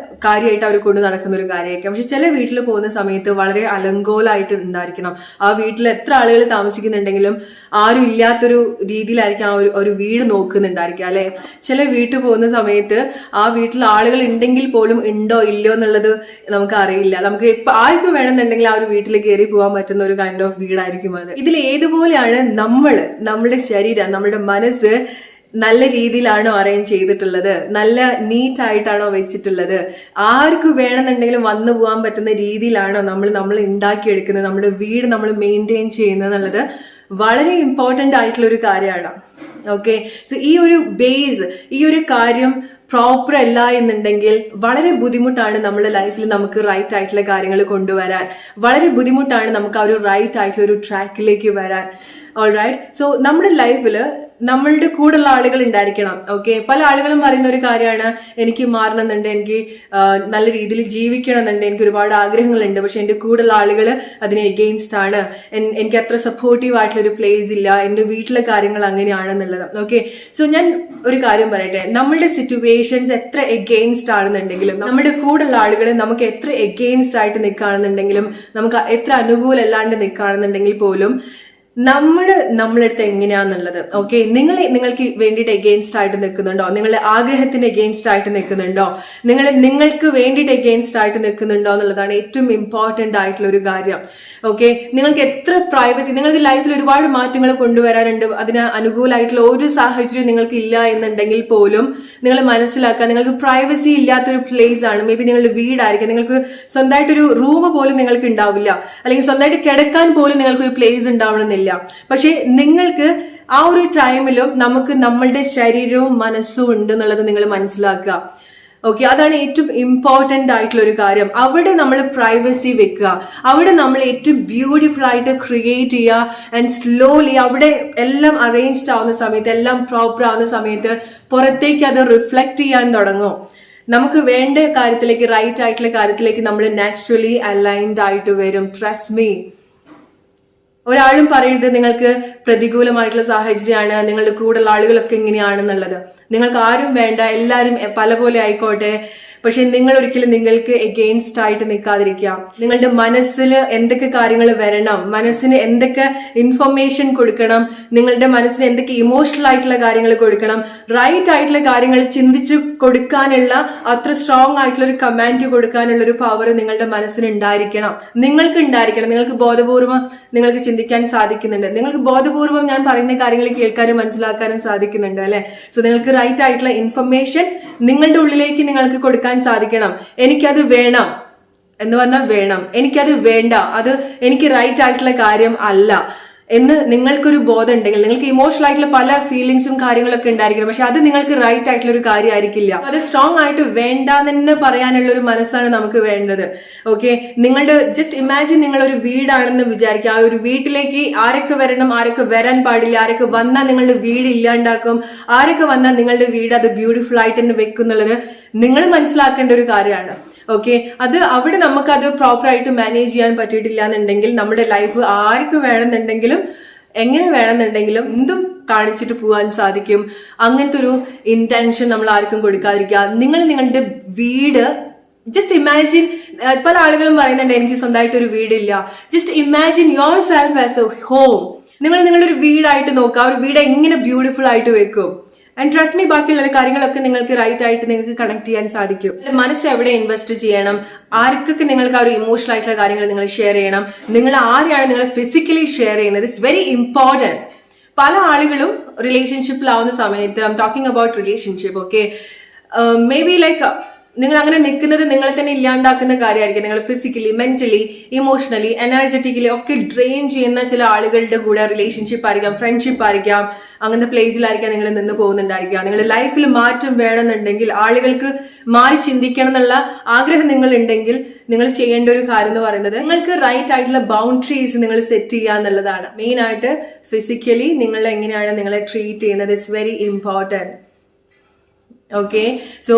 കാര്യമായിട്ട് അവർ കൊണ്ട് നടക്കുന്ന ഒരു കാര്യമായിരിക്കാം. പക്ഷെ ചില വീട്ടിൽ പോകുന്ന സമയത്ത് വളരെ അലങ്കോലായിട്ട് ഉണ്ടായിരിക്കണം. ആ വീട്ടിൽ എത്ര ആളുകൾ താമസിക്കുന്നുണ്ടെങ്കിലും ആരും ഇല്ലാത്തൊരു രീതിയിലായിരിക്കും ആ ഒരു വീട് നോക്കുന്നുണ്ടായിരിക്കുക അല്ലെ. ചില വീട്ടിൽ പോകുന്ന സമയത്ത് ആ വീട്ടിൽ ആളുകൾ ഉണ്ടെങ്കിൽ പോലും ഉണ്ടോ ഇല്ലയോ എന്നുള്ളത് നമുക്ക് അറിയില്ല. നമുക്ക് ഇപ്പൊ ആർക്ക് വേണമെന്നുണ്ടെങ്കിൽ ആ ഒരു വീട്ടിൽ കയറി പോകാൻ പറ്റുന്ന ഒരു കൈൻഡ് ഓഫ് വീടായിരിക്കും അത്. ഇതിൽ ഏതുപോലെയാണ് നമ്മുടെ ശരീരം, നമ്മുടെ മനസ്സ് നല്ല രീതിയിലാണോ അറേഞ്ച് ചെയ്തിട്ടുള്ളത്, നല്ല നീറ്റ് ആയിട്ടാണോ വെച്ചിട്ടുള്ളത്, ആർക്ക് വേണമെന്നുണ്ടെങ്കിലും വന്നു പോകാൻ പറ്റുന്ന രീതിയിലാണോ നമ്മൾ ഉണ്ടാക്കിയെടുക്കുന്നത്, നമ്മുടെ വീട് നമ്മൾ മെയിൻറ്റെയിൻ ചെയ്യുന്നത് എന്നുള്ളത് വളരെ ഇമ്പോർട്ടന്റ് ആയിട്ടുള്ള ഒരു കാര്യമാണ്. ഓക്കെ. സോ ഈ ഒരു ബേസ്, ഈ ഒരു കാര്യം പ്രോപ്പർ അല്ല എന്നുണ്ടെങ്കിൽ വളരെ ബുദ്ധിമുട്ടാണ് നമ്മുടെ ലൈഫിൽ നമുക്ക് റൈറ്റ് ആയിട്ടുള്ള കാര്യങ്ങൾ കൊണ്ടുവരാൻ. വളരെ ബുദ്ധിമുട്ടാണ് നമുക്ക് ആ ഒരു റൈറ്റ് ആയിട്ടുള്ള ഒരു ട്രാക്കിലേക്ക് വരാൻ. ഓൾറൈറ്റ്. സോ നമ്മുടെ ലൈഫില് നമ്മളുടെ കൂടെയുള്ള ആളുകൾ ഉണ്ടായിരിക്കണം. ഓക്കെ. പല ആളുകളും പറയുന്ന ഒരു കാര്യമാണ്, എനിക്ക് മാറണമെന്നുണ്ട്, എനിക്ക് നല്ല രീതിയിൽ ജീവിക്കണം എന്നുണ്ട്, എനിക്ക് ഒരുപാട് ആഗ്രഹങ്ങളുണ്ട്, പക്ഷെ എന്റെ കൂടെയുള്ള ആളുകൾ അതിന് എഗെയിൻസ്റ്റ് ആണ്, എനിക്ക് അത്ര സപ്പോർട്ടീവ് ആയിട്ടുള്ള ഒരു പ്ലേസ് ഇല്ല, എന്റെ വീട്ടിലെ കാര്യങ്ങൾ അങ്ങനെയാണെന്നുള്ളത്. ഓക്കെ. സോ ഞാൻ ഒരു കാര്യം പറയട്ടെ, നമ്മളുടെ സിറ്റുവേഷൻസ് എത്ര എഗെയിൻസ്റ്റ് ആണെന്നുണ്ടെങ്കിലും, നമ്മുടെ കൂടെയുള്ള ആളുകൾ നമുക്ക് എത്ര എഗെയിൻസ്റ്റ് ആയിട്ട് നിൽക്കുകയാണെന്നുണ്ടെങ്കിലും, നമുക്ക് എത്ര അനുകൂലമല്ലാണ്ട് നിൽക്കുകയാണെന്നുണ്ടെങ്കിൽ പോലും നമ്മളടുത്ത് എങ്ങനെയാന്നുള്ളത്. ഓക്കെ. നിങ്ങൾക്ക് വേണ്ടിയിട്ട് എഗെയിൻസ്റ്റ് ആയിട്ട് നിൽക്കുന്നുണ്ടോ, നിങ്ങളുടെ ആഗ്രഹത്തിന് എഗെയിൻസ്റ്റ് ആയിട്ട് നിൽക്കുന്നുണ്ടോ, നിങ്ങൾക്ക് വേണ്ടിയിട്ട് എഗെയിൻസ്റ്റ് ആയിട്ട് നിൽക്കുന്നുണ്ടോ എന്നുള്ളതാണ് ഏറ്റവും ഇമ്പോർട്ടന്റ് ആയിട്ടുള്ള ഒരു കാര്യം. ഓക്കെ. നിങ്ങൾക്ക് എത്ര പ്രൈവസി, നിങ്ങൾക്ക് ലൈഫിൽ ഒരുപാട് മാറ്റങ്ങൾ കൊണ്ടുവരാനുണ്ട്, അതിന് അനുകൂലമായിട്ടുള്ള ഒരു സാഹചര്യം നിങ്ങൾക്ക് ഇല്ല എന്നുണ്ടെങ്കിൽ പോലും നിങ്ങൾ മനസ്സിലാക്കുക, നിങ്ങൾക്ക് പ്രൈവസി ഇല്ലാത്തൊരു പ്ലേസ് ആണ്. മേ ബി നിങ്ങളുടെ വീടായിരിക്കും, നിങ്ങൾക്ക് സ്വന്തമായിട്ടൊരു റൂം പോലും നിങ്ങൾക്ക് ഉണ്ടാവില്ല, അല്ലെങ്കിൽ സ്വന്തമായിട്ട് കിടക്കാൻ പോലും നിങ്ങൾക്കൊരു പ്ലേസ് ഉണ്ടാവണമെന്നില്ല. പക്ഷെ നിങ്ങൾക്ക് ആ ഒരു ടൈമിലും നമുക്ക് നമ്മളുടെ ശരീരവും മനസ്സും ഉണ്ട് എന്നുള്ളത് നിങ്ങൾ മനസ്സിലാക്കുക. ഓക്കെ. അതാണ് ഏറ്റവും ഇമ്പോർട്ടന്റ് ആയിട്ടുള്ള ഒരു കാര്യം. അവിടെ നമ്മൾ പ്രൈവസി വെക്കുക, അവിടെ നമ്മൾ ഏറ്റവും ബ്യൂട്ടിഫുൾ ആയിട്ട് ക്രിയേറ്റ് ചെയ്യുക. ആൻഡ് സ്ലോലി അവിടെ എല്ലാം അറേഞ്ച്ഡ് ആവുന്ന സമയത്ത്, എല്ലാം പ്രോപ്പർ ആവുന്ന സമയത്ത് പുറത്തേക്ക് അത് റിഫ്ലക്ട് ചെയ്യാൻ തുടങ്ങും. നമുക്ക് വേണ്ട കാര്യത്തിലേക്ക്, റൈറ്റ് ആയിട്ടുള്ള കാര്യത്തിലേക്ക് നമ്മൾ നാച്ചുറലി അലൈൻഡ് ആയിട്ട് വരും. Trust me. ഒരാളും പറയരുത് നിങ്ങൾക്ക് പ്രതികൂലമായിട്ടുള്ള സാഹചര്യമാണ്, നിങ്ങളുടെ കൂടെയുള്ള ആളുകളൊക്കെ എങ്ങനെയാണെന്നുള്ളത്. നിങ്ങൾക്ക് ആരും വേണ്ട, എല്ലാവരും പല പോലെ ആയിക്കോട്ടെ. പക്ഷെ നിങ്ങൾ ഒരിക്കലും നിങ്ങൾക്ക് എഗെയിൻസ്റ്റ് ആയിട്ട് നിൽക്കാതിരിക്കുക. നിങ്ങളുടെ മനസ്സിൽ എന്തൊക്കെ കാര്യങ്ങൾ വരണം, മനസ്സിന് എന്തൊക്കെ ഇൻഫർമേഷൻ കൊടുക്കണം, നിങ്ങളുടെ മനസ്സിന് എന്തൊക്കെ ഇമോഷണൽ ആയിട്ടുള്ള കാര്യങ്ങൾ കൊടുക്കണം, റൈറ്റ് ആയിട്ടുള്ള കാര്യങ്ങൾ ചിന്തിച്ചു കൊടുക്കാനുള്ള അത്ര സ്ട്രോങ് ആയിട്ടുള്ള ഒരു കമാൻഡ് കൊടുക്കാനുള്ള ഒരു പവർ നിങ്ങളുടെ മനസ്സിന് ഉണ്ടായിരിക്കണം. നിങ്ങൾക്ക് ബോധപൂർവം നിങ്ങൾക്ക് ചിന്തിക്കാൻ സാധിക്കുന്നുണ്ട്, നിങ്ങൾക്ക് ബോധപൂർവം ഞാൻ പറയുന്ന കാര്യങ്ങൾ കേൾക്കാനും മനസ്സിലാക്കാനും സാധിക്കുന്നുണ്ട് അല്ലെ. സോ നിങ്ങൾക്ക് റൈറ്റ് ആയിട്ടുള്ള ഇൻഫർമേഷൻ നിങ്ങളുടെ ഉള്ളിലേക്ക് നിങ്ങൾക്ക് കൊടുക്കാൻ സാധിക്കണം. എനിക്കത് വേണം എന്ന് പറഞ്ഞാൽ വേണം, എനിക്കത് വേണ്ട, അത് എനിക്ക് റൈറ്റ് ആയിട്ടുള്ള കാര്യം അല്ല എന്ന് നിങ്ങൾക്കൊരു ബോധം ഉണ്ടെങ്കിൽ, നിങ്ങൾക്ക് ഇമോഷണൽ ആയിട്ടുള്ള പല ഫീലിങ്സും കാര്യങ്ങളൊക്കെ ഉണ്ടായിരിക്കണം, പക്ഷെ അത് നിങ്ങൾക്ക് റൈറ്റ് ആയിട്ടുള്ള ഒരു കാര്യമായിരിക്കില്ല. അത് സ്ട്രോങ് ആയിട്ട് വേണ്ടാന്ന് തന്നെ പറയാനുള്ള ഒരു മനസ്സാണ് നമുക്ക് വേണ്ടത്. ഓക്കെ. നിങ്ങളുടെ ജസ്റ്റ് ഇമാജിൻ നിങ്ങളൊരു വീടാണെന്ന് വിചാരിക്കുക. ആ ഒരു വീട്ടിലേക്ക് ആരൊക്കെ വരണം, ആരൊക്കെ വരാൻ പാടില്ല, ആരൊക്കെ വന്നാൽ നിങ്ങളുടെ വീട് ഇല്ലാണ്ടാക്കും, ആരൊക്കെ വന്നാൽ നിങ്ങളുടെ വീട് അത് ബ്യൂട്ടിഫുൾ ആയിട്ട് തന്നെ വെക്കുന്നുള്ളത് നിങ്ങൾ മനസ്സിലാക്കേണ്ട ഒരു കാര്യമാണ്. ഓക്കെ. അത് അവിടെ നമുക്കത് പ്രോപ്പർ ആയിട്ട് മാനേജ് ചെയ്യാൻ പറ്റിയിട്ടില്ല എന്നുണ്ടെങ്കിൽ നമ്മുടെ ലൈഫ് ആർക്ക് വേണമെന്നുണ്ടെങ്കിലും എങ്ങനെ വേണമെന്നുണ്ടെങ്കിലും എന്തും കാണിച്ചിട്ട് പോകാൻ സാധിക്കും. അങ്ങനത്തെ ഒരു ഇന്റൻഷൻ നമ്മൾ ആർക്കും കൊടുക്കാതിരിക്കുക. നിങ്ങളുടെ വീട് ജസ്റ്റ് ഇമാജിൻ. പല ആളുകളും പറയുന്നുണ്ട് എനിക്ക് സ്വന്തമായിട്ട് ഒരു വീടില്ല. Just imagine your self as A home. നിങ്ങളുടെ ഒരു വീടായിട്ട് നോക്കുക, ഒരു വീട് എങ്ങനെ ബ്യൂട്ടിഫുൾ ആയിട്ട് വെക്കും. ആൻഡ് ട്രസ്റ്റ് മീ, ബാക്കിയുള്ള കാര്യങ്ങളൊക്കെ നിങ്ങൾക്ക് റൈറ്റ് ആയിട്ട് നിങ്ങൾക്ക് കണക്ട് ചെയ്യാൻ സാധിക്കും. മനസ്സ് എവിടെ ഇൻവെസ്റ്റ് ചെയ്യണം, ആർക്കൊക്കെ നിങ്ങൾക്ക് ആ ഒരു ഇമോഷണൽ ആയിട്ടുള്ള കാര്യങ്ങൾ നിങ്ങൾ ഷെയർ ചെയ്യണം, നിങ്ങൾ ആരെയാണ് നിങ്ങൾ ഫിസിക്കലി ഷെയർ ചെയ്യുന്നത്, ഇറ്റ്സ് വെരി ഇമ്പോർട്ടൻറ്റ്. പല ആളുകളും റിലേഷൻഷിപ്പിലാവുന്ന സമയത്ത്, I am talking about relationship, okay, may be like നിങ്ങൾ അങ്ങനെ നിൽക്കുന്നത് നിങ്ങളെ തന്നെ ഇല്ലാണ്ടാക്കുന്ന കാര്യമായിരിക്കും. നിങ്ങൾ ഫിസിക്കലി, മെന്റലി, ഇമോഷണലി, എനർജറ്റിക്കലി ഒക്കെ ഡ്രെയിൻ ചെയ്യുന്ന ചില ആളുകളുടെ കൂടെ റിലേഷൻഷിപ്പ് ആയിരിക്കാം, ഫ്രണ്ട്ഷിപ്പ് ആയിരിക്കാം, അങ്ങനത്തെ പ്ലേസിലായിരിക്കാം നിങ്ങൾ നിന്ന് പോകുന്നുണ്ടായിരിക്കാം. നിങ്ങളുടെ ലൈഫിൽ മാറ്റം വേണമെന്നുണ്ടെങ്കിൽ, ആളുകൾക്ക് മാറി ചിന്തിക്കണം എന്നുള്ള ആഗ്രഹം നിങ്ങൾ ഉണ്ടെങ്കിൽ നിങ്ങൾ ചെയ്യേണ്ട ഒരു കാര്യം എന്ന് പറയുന്നത് നിങ്ങൾക്ക് റൈറ്റ് ആയിട്ടുള്ള ബൗണ്ടറീസ് നിങ്ങൾ സെറ്റ് ചെയ്യുക എന്നുള്ളതാണ്. മെയിൻ ആയിട്ട് ഫിസിക്കലി നിങ്ങൾ എങ്ങനെയാണ് നിങ്ങളെ ട്രീറ്റ് ചെയ്യുന്നത് it's very important. Okay, so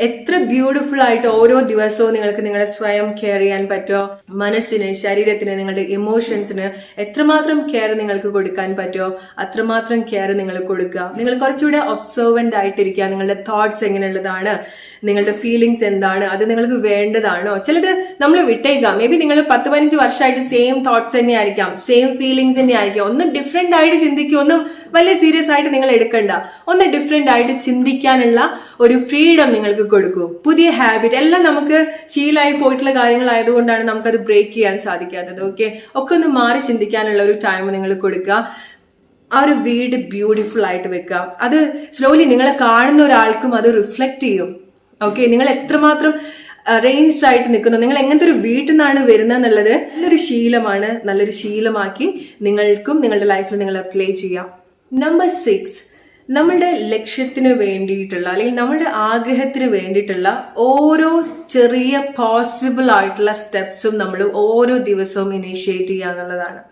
എത്ര ബ്യൂട്ടിഫുൾ ആയിട്ട് ഓരോ ദിവസവും നിങ്ങൾക്ക് നിങ്ങളെ സ്വയം കെയർ ചെയ്യാൻ പറ്റുമോ, മനസ്സിന്, ശരീരത്തിന്, നിങ്ങളുടെ ഇമോഷൻസിന് എത്രമാത്രം കെയർ നിങ്ങൾക്ക് കൊടുക്കാൻ പറ്റുമോ അത്രമാത്രം കെയർ നിങ്ങൾ കൊടുക്കുക. നിങ്ങൾ കുറച്ചുകൂടെ ഒബ്സർവന്റ് ആയിട്ടിരിക്കുക. നിങ്ങളുടെ തോട്ട്സ് എങ്ങനെയുള്ളതാണ്, നിങ്ങളുടെ ഫീലിങ്സ് എന്താണ്, അത് നിങ്ങൾക്ക് വേണ്ടതാണോ. ചിലത് നമ്മൾ വിട്ടേക്കാം. മേ ബി നിങ്ങൾ 10-15 വർഷമായിട്ട് സെയിം തോട്ട്സ് തന്നെ ആയിരിക്കാം, സെയിം ഫീലിങ്സ് തന്നെ ആയിരിക്കാം. ഒന്ന് ഡിഫറെന്റ് ആയിട്ട് ചിന്തിക്കുക. ഒന്നും വലിയ സീരിയസ് ആയിട്ട് നിങ്ങൾ എടുക്കണ്ട. ഒന്ന് ഡിഫറെന്റ് ആയിട്ട് ചിന്തിക്കാനുള്ള ഒരു ഫ്രീഡം നിങ്ങൾക്ക് കൊടുക്കൂ. പുതിയ ഹാബിറ്റ് എല്ലാം നമുക്ക് ശീലമായി പോയിട്ടുള്ള കാര്യങ്ങളായതുകൊണ്ടാണ് നമുക്കത് ബ്രേക്ക് ചെയ്യാൻ സാധിക്കാത്തത്. ഓക്കെ, ഒക്കെ ഒന്ന് മാറി ചിന്തിക്കാനുള്ള ഒരു ടൈം നിങ്ങൾ കൊടുക്കുക. ആ ഒരു വീട് ബ്യൂട്ടിഫുൾ ആയിട്ട് വെക്കുക. അത് സ്ലോലി നിങ്ങളെ കാണുന്ന ഒരാൾക്കും അത് റിഫ്ലക്ട് ചെയ്യും. ഓക്കെ, നിങ്ങൾ എത്രമാത്രം അറേഞ്ച്ഡ് ആയിട്ട് നിൽക്കുന്നു, നിങ്ങൾ എങ്ങനത്തെ ഒരു വീട്ടിൽ നിന്നാണ് വരുന്നത് എന്നുള്ളത് നല്ലൊരു ശീലമാണ്. നല്ലൊരു ശീലമാക്കി നിങ്ങൾക്കും നിങ്ങളുടെ ലൈഫിൽ നിങ്ങൾ അപ്ലൈ ചെയ്യാം. നമ്പർ 6, നമ്മളുടെ ലക്ഷ്യത്തിന് വേണ്ടിയിട്ടുള്ള അല്ലെങ്കിൽ നമ്മളുടെ ആഗ്രഹത്തിന് വേണ്ടിയിട്ടുള്ള ഓരോ ചെറിയ പോസിബിൾ ആയിട്ടുള്ള സ്റ്റെപ്സും നമ്മൾ ഓരോ ദിവസവും ഇനീഷ്യേറ്റ് ചെയ്യുക എന്നുള്ളതാണ്.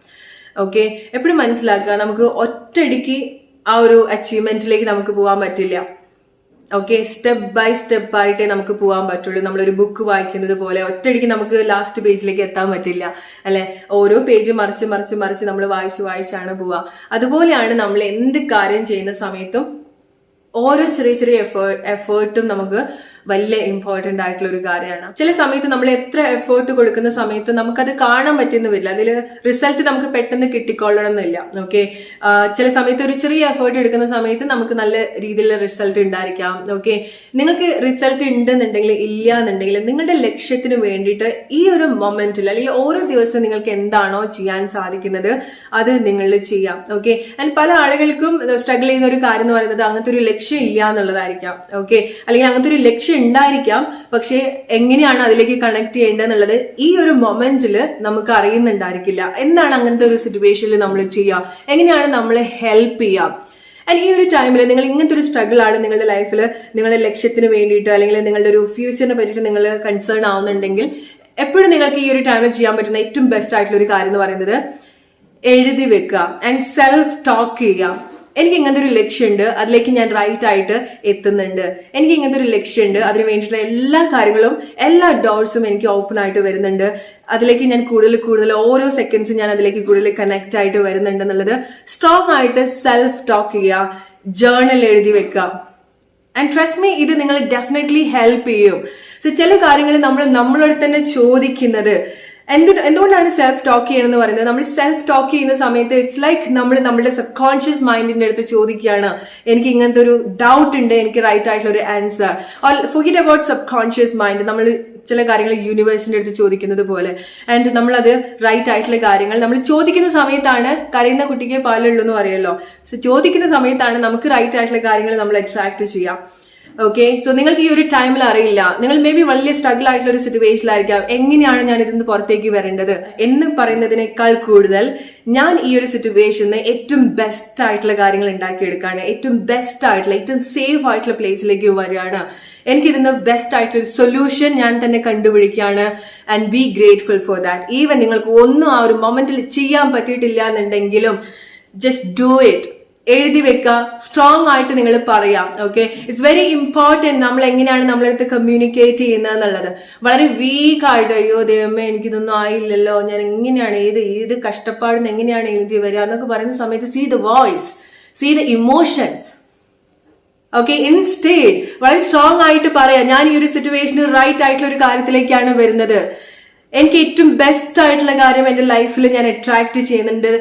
ഓക്കെ, എപ്പോഴും മനസ്സിലാക്കുക, നമുക്ക് ഒറ്റയടിക്ക് ആ ഒരു അച്ചീവ്മെന്റിലേക്ക് നമുക്ക് പോകാൻ പറ്റില്ല. ഓക്കെ, സ്റ്റെപ്പ് ബൈ സ്റ്റെപ്പ് ആയിട്ടേ നമുക്ക് പോകാൻ പറ്റുള്ളൂ. നമ്മളൊരു ബുക്ക് വായിക്കുന്നത് പോലെ ഒറ്റയടിക്ക് നമുക്ക് ലാസ്റ്റ് പേജിലേക്ക് എത്താൻ പറ്റില്ല, അല്ലെ? ഓരോ പേജ് മറിച്ച് മറിച്ച് മറിച്ച് നമ്മൾ വായിച്ചാണ് പോവുക. അതുപോലെയാണ് നമ്മൾ എന്ത് കാര്യം ചെയ്യുന്ന സമയത്തും ഓരോ ചെറിയ ചെറിയ എഫേർട്ടും നമുക്ക് വലിയ ഇമ്പോർട്ടന്റ് ആയിട്ടുള്ള ഒരു കാര്യമാണ്. ചില സമയത്ത് നമ്മൾ എത്ര എഫേർട്ട് കൊടുക്കുന്ന സമയത്ത് നമുക്കത് കാണാൻ പറ്റുന്ന വരില്ല. അതിൽ റിസൾട്ട് നമുക്ക് പെട്ടെന്ന് കിട്ടിക്കൊള്ളണം എന്നില്ല. ഓക്കെ, ചില സമയത്ത് ഒരു ചെറിയ എഫേർട്ട് എടുക്കുന്ന സമയത്ത് നമുക്ക് നല്ല രീതിയിലുള്ള റിസൾട്ട് ഉണ്ടായിരിക്കാം. ഓക്കെ, നിങ്ങൾക്ക് റിസൾട്ട് ഉണ്ടെന്നുണ്ടെങ്കിൽ ഇല്ല എന്നുണ്ടെങ്കിൽ നിങ്ങളുടെ ലക്ഷ്യത്തിന് വേണ്ടിയിട്ട് ഈ ഒരു മൊമെന്റിൽ അല്ലെങ്കിൽ ഓരോ ദിവസവും നിങ്ങൾക്ക് എന്താണോ ചെയ്യാൻ സാധിക്കുന്നത് അത് നിങ്ങൾ ചെയ്യാം. ഓക്കെ, ആൻഡ് പല ആളുകൾക്കും സ്ട്രഗിൾ ചെയ്യുന്ന ഒരു കാര്യം എന്ന് പറയുന്നത് അങ്ങനത്തെ ഒരു ലക്ഷ്യം ഇല്ല എന്നുള്ളതായിരിക്കാം. ഓക്കെ, അല്ലെങ്കിൽ അങ്ങനത്തെ ഒരു ലക്ഷ്യം ഉണ്ടായിരിക്കാം, പക്ഷെ എങ്ങനെയാണ് അതിലേക്ക് കണക്ട് ചെയ്യേണ്ടത് എന്നുള്ളത് ഈ ഒരു മൊമെന്റിൽ നമുക്ക് അറിയുന്നുണ്ടായിരിക്കില്ല. എന്താണ് അങ്ങനത്തെ ഒരു സിറ്റുവേഷനിൽ നമ്മൾ ചെയ്യുക, എങ്ങനെയാണ് നമ്മളെ ഹെൽപ്പ് ചെയ്യാം. ആൻഡ് ഈ ഒരു ടൈമിൽ നിങ്ങൾ ഇങ്ങനത്തെ ഒരു സ്ട്രഗിൾ ആണ് നിങ്ങളുടെ ലൈഫിൽ, നിങ്ങളുടെ ലക്ഷ്യത്തിന് വേണ്ടിയിട്ട് അല്ലെങ്കിൽ നിങ്ങളുടെ ഒരു ഫ്യൂച്ചറിനെ പറ്റിയിട്ട് നിങ്ങൾ കൺസേൺ ആവുന്നുണ്ടെങ്കിൽ എപ്പോഴും നിങ്ങൾക്ക് ഈ ഒരു ടൈമിൽ ചെയ്യാൻ പറ്റുന്ന ഏറ്റവും ബെസ്റ്റ് ആയിട്ടുള്ള ഒരു കാര്യം എന്ന് പറയുന്നത് എഴുതി വെക്കുക ആൻഡ് സെൽഫ് ടോക്ക് ചെയ്യുക. എനിക്ക് ഇങ്ങനത്തെ ഒരു ലക്ഷ്യമുണ്ട്, അതിലേക്ക് ഞാൻ റൈറ്റ് ആയിട്ട് എത്തുന്നുണ്ട്. എനിക്ക് ഇങ്ങനത്തെ ഒരു ലക്ഷ്യമുണ്ട്, അതിന് വേണ്ടിയിട്ടുള്ള എല്ലാ കാര്യങ്ങളും, എല്ലാ ഡോർസും എനിക്ക് ഓപ്പൺ ആയിട്ട് വരുന്നുണ്ട്. അതിലേക്ക് ഞാൻ കൂടുതൽ ഓരോ സെക്കൻഡ്സും ഞാൻ അതിലേക്ക് കൂടുതൽ കണക്ട് ആയിട്ട് വരുന്നുണ്ട് എന്നുള്ളത് സ്ട്രോങ് ആയിട്ട് സെൽഫ് ടോക്ക് ചെയ്യുക, ജേർണൽ എഴുതി വെക്കുക. ആൻഡ് ട്രസ്റ്റ് മീ, ഇത് നിങ്ങൾ ഡെഫിനറ്റ്ലി ഹെൽപ്പ് ചെയ്യും. സോ ചില കാര്യങ്ങൾ നമ്മളോട് തന്നെ ചോദിക്കുന്നത് എന്തുകൊണ്ടാണ് സെൽഫ് ടോക്ക് ചെയ്യണമെന്ന് പറയുന്നത്? നമ്മൾ സെൽഫ് ടോക്ക് ചെയ്യുന്ന സമയത്ത് ഇറ്റ്സ് ലൈക്ക് നമ്മുടെ സബ് മൈൻഡിന്റെ അടുത്ത് ചോദിക്കുകയാണ്, എനിക്ക് ഇങ്ങനത്തെ ഒരു ഡൗട്ട് ഉണ്ട്, എനിക്ക് റൈറ്റ് ആയിട്ടുള്ള ഒരു answer. Or forget about sub mind. നമ്മൾ ചില കാര്യങ്ങൾ യൂണിവേഴ്സിന്റെ അടുത്ത് ചോദിക്കുന്നത് പോലെ, ആൻഡ് നമ്മളത് റൈറ്റ് ആയിട്ടുള്ള കാര്യങ്ങൾ നമ്മൾ ചോദിക്കുന്ന സമയത്താണ് കരയുന്ന കുട്ടിക്ക് പാലുള്ളൂ എന്ന് പറയുമല്ലോ. സോ ചോദിക്കുന്ന സമയത്താണ് നമുക്ക് റൈറ്റ് ആയിട്ടുള്ള കാര്യങ്ങൾ നമ്മൾ അട്രാക്ട് ചെയ്യാം. ഓക്കെ, സോ നിങ്ങൾക്ക് ഈ ഒരു ടൈമിൽ അറിയില്ല, നിങ്ങൾ മേ ബി വലിയ സ്ട്രഗിൾ ആയിട്ടുള്ള ഒരു സിറ്റുവേഷനിലായിരിക്കാം, എങ്ങനെയാണ് ഞാൻ ഇതിന് പുറത്തേക്ക് വരേണ്ടത് എന്ന് പറയുന്നതിനേക്കാൾ കൂടുതൽ ഞാൻ ഈ ഒരു സിറ്റുവേഷന് ഏറ്റവും ബെസ്റ്റ് ആയിട്ടുള്ള കാര്യങ്ങൾ ഉണ്ടാക്കിയെടുക്കുകയാണ്, ഏറ്റവും ബെസ്റ്റ് ആയിട്ടുള്ള ഏറ്റവും സേഫ് ആയിട്ടുള്ള പ്ലേസിലേക്ക് വരികയാണ്. എനിക്കിതിന് ബെസ്റ്റ് ആയിട്ടുള്ള ഒരു സൊല്യൂഷൻ ഞാൻ തന്നെ കണ്ടുപിടിക്കുകയാണ്. And be grateful for that. Even നിങ്ങൾക്ക് ഒന്നും ആ ഒരു മൊമെന്റിൽ ചെയ്യാൻ പറ്റിയിട്ടില്ല എന്നുണ്ടെങ്കിലും ജസ്റ്റ് ഡു ഇറ്റ്. എഴുതി വെക്കുക, സ്ട്രോങ് ആയിട്ട് നിങ്ങൾ പറയാം. ഓക്കെ, ഇറ്റ്സ് വെരി ഇമ്പോർട്ടൻറ്റ് നമ്മൾ എങ്ങനെയാണ് നമ്മളടുത്ത് കമ്മ്യൂണിക്കേറ്റ് ചെയ്യുന്നത് എന്നുള്ളത്. വളരെ വീക്ക് ആയിട്ട് അയ്യോ ദൈവമേ എനിക്കിതൊന്നും ആയില്ലല്ലോ, ഞാൻ എങ്ങനെയാണ് ഏത് കഷ്ടപ്പാടിന് എങ്ങനെയാണ് എഴുതി വരിക എന്നൊക്കെ പറയുന്ന സമയത്ത് see the voice, see the emotions. Okay, instead വളരെ സ്ട്രോങ് ആയിട്ട് പറയാം, ഞാൻ ഈ ഒരു സിറ്റുവേഷനിൽ റൈറ്റ് ആയിട്ടുള്ള ഒരു കാര്യത്തിലേക്കാണ് വരുന്നത്, എനിക്ക് ഏറ്റവും ബെസ്റ്റ് ആയിട്ടുള്ള കാര്യം എന്റെ ലൈഫിൽ ഞാൻ അട്രാക്ട് ചെയ്യുന്നുണ്ട്.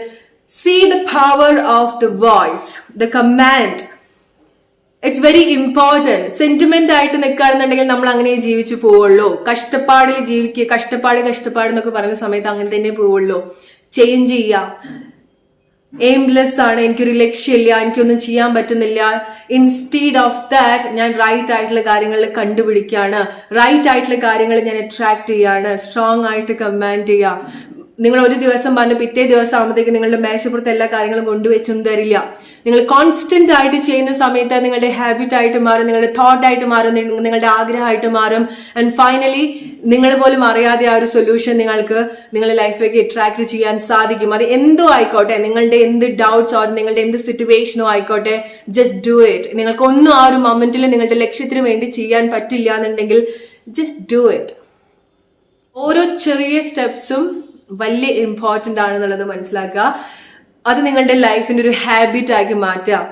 See the power of the voice, the command. It's very important. Sentiment ആയിട്ട് നിൽക്കുകയാണെന്നുണ്ടെങ്കിൽ നമ്മൾ അങ്ങനെ ജീവിച്ചു പോവുള്ളൂ. കഷ്ടപ്പാടിൽ ജീവിക്കുക, കഷ്ടപ്പാട് എന്നൊക്കെ പറയുന്ന സമയത്ത് അങ്ങനെ തന്നെ പോവുള്ളൂ. ചേഞ്ച് ചെയ്യാം. എയിംലെസ് ആണ്, എനിക്കൊരു ലക്ഷ്യമില്ല, എനിക്കൊന്നും ചെയ്യാൻ പറ്റുന്നില്ല. ഇൻസ്റ്റീഡ് ഓഫ് ദാറ്റ് ഞാൻ റൈറ്റ് ആയിട്ടുള്ള കാര്യങ്ങൾ കണ്ടുപിടിക്കുകയാണ്, റൈറ്റ് ആയിട്ടുള്ള കാര്യങ്ങൾ ഞാൻ അട്രാക്ട് ചെയ്യാണ്, സ്ട്രോങ് ആയിട്ട് കമാൻഡ് ചെയ്യാം. നിങ്ങൾ ഒരു ദിവസം പറഞ്ഞ് പിറ്റേ ദിവസം ആകുമ്പോഴത്തേക്ക് നിങ്ങളുടെ മേശപ്പുറത്ത് എല്ലാ കാര്യങ്ങളും കൊണ്ടുവച്ചൊന്നും തരില്ല. നിങ്ങൾ കോൺസ്റ്റന്റ് ആയിട്ട് ചെയ്യുന്ന സമയത്ത് നിങ്ങളുടെ ഹാബിറ്റ് ആയിട്ട് മാറും, നിങ്ങളുടെ തോട്ട് ആയിട്ട് മാറും, നിങ്ങളുടെ ആഗ്രഹമായിട്ട് മാറും. ആൻഡ് ഫൈനലി നിങ്ങൾ പോലും അറിയാതെ ആ ഒരു സൊല്യൂഷൻ നിങ്ങൾക്ക് നിങ്ങളുടെ ലൈഫിലേക്ക് അട്രാക്ട് ചെയ്യാൻ സാധിക്കും. അത് എന്തോ ആയിക്കോട്ടെ, നിങ്ങളുടെ എന്ത് ഡൗട്ട്സ് ഓർ നിങ്ങളുടെ എന്ത് സിറ്റുവേഷനോ ആയിക്കോട്ടെ, ജസ്റ്റ് ഡു ഇറ്റ്. നിങ്ങൾക്കൊന്നും ആ ഒരു മൊമെന്റിൽ നിങ്ങളുടെ ലക്ഷ്യത്തിന് വേണ്ടി ചെയ്യാൻ പറ്റില്ല എന്നുണ്ടെങ്കിൽ ജസ്റ്റ് ഡു ഇറ്റ്. ഓരോ ചെറിയ സ്റ്റെപ്സും വലിയ ഇമ്പോർട്ടന്റ് ആണെന്നുള്ളത് മനസ്സിലാക്കുക. അത് നിങ്ങളുടെ ലൈഫിന്റെ ഒരു ഹാബിറ്റ് ആക്കി മാറ്റാം.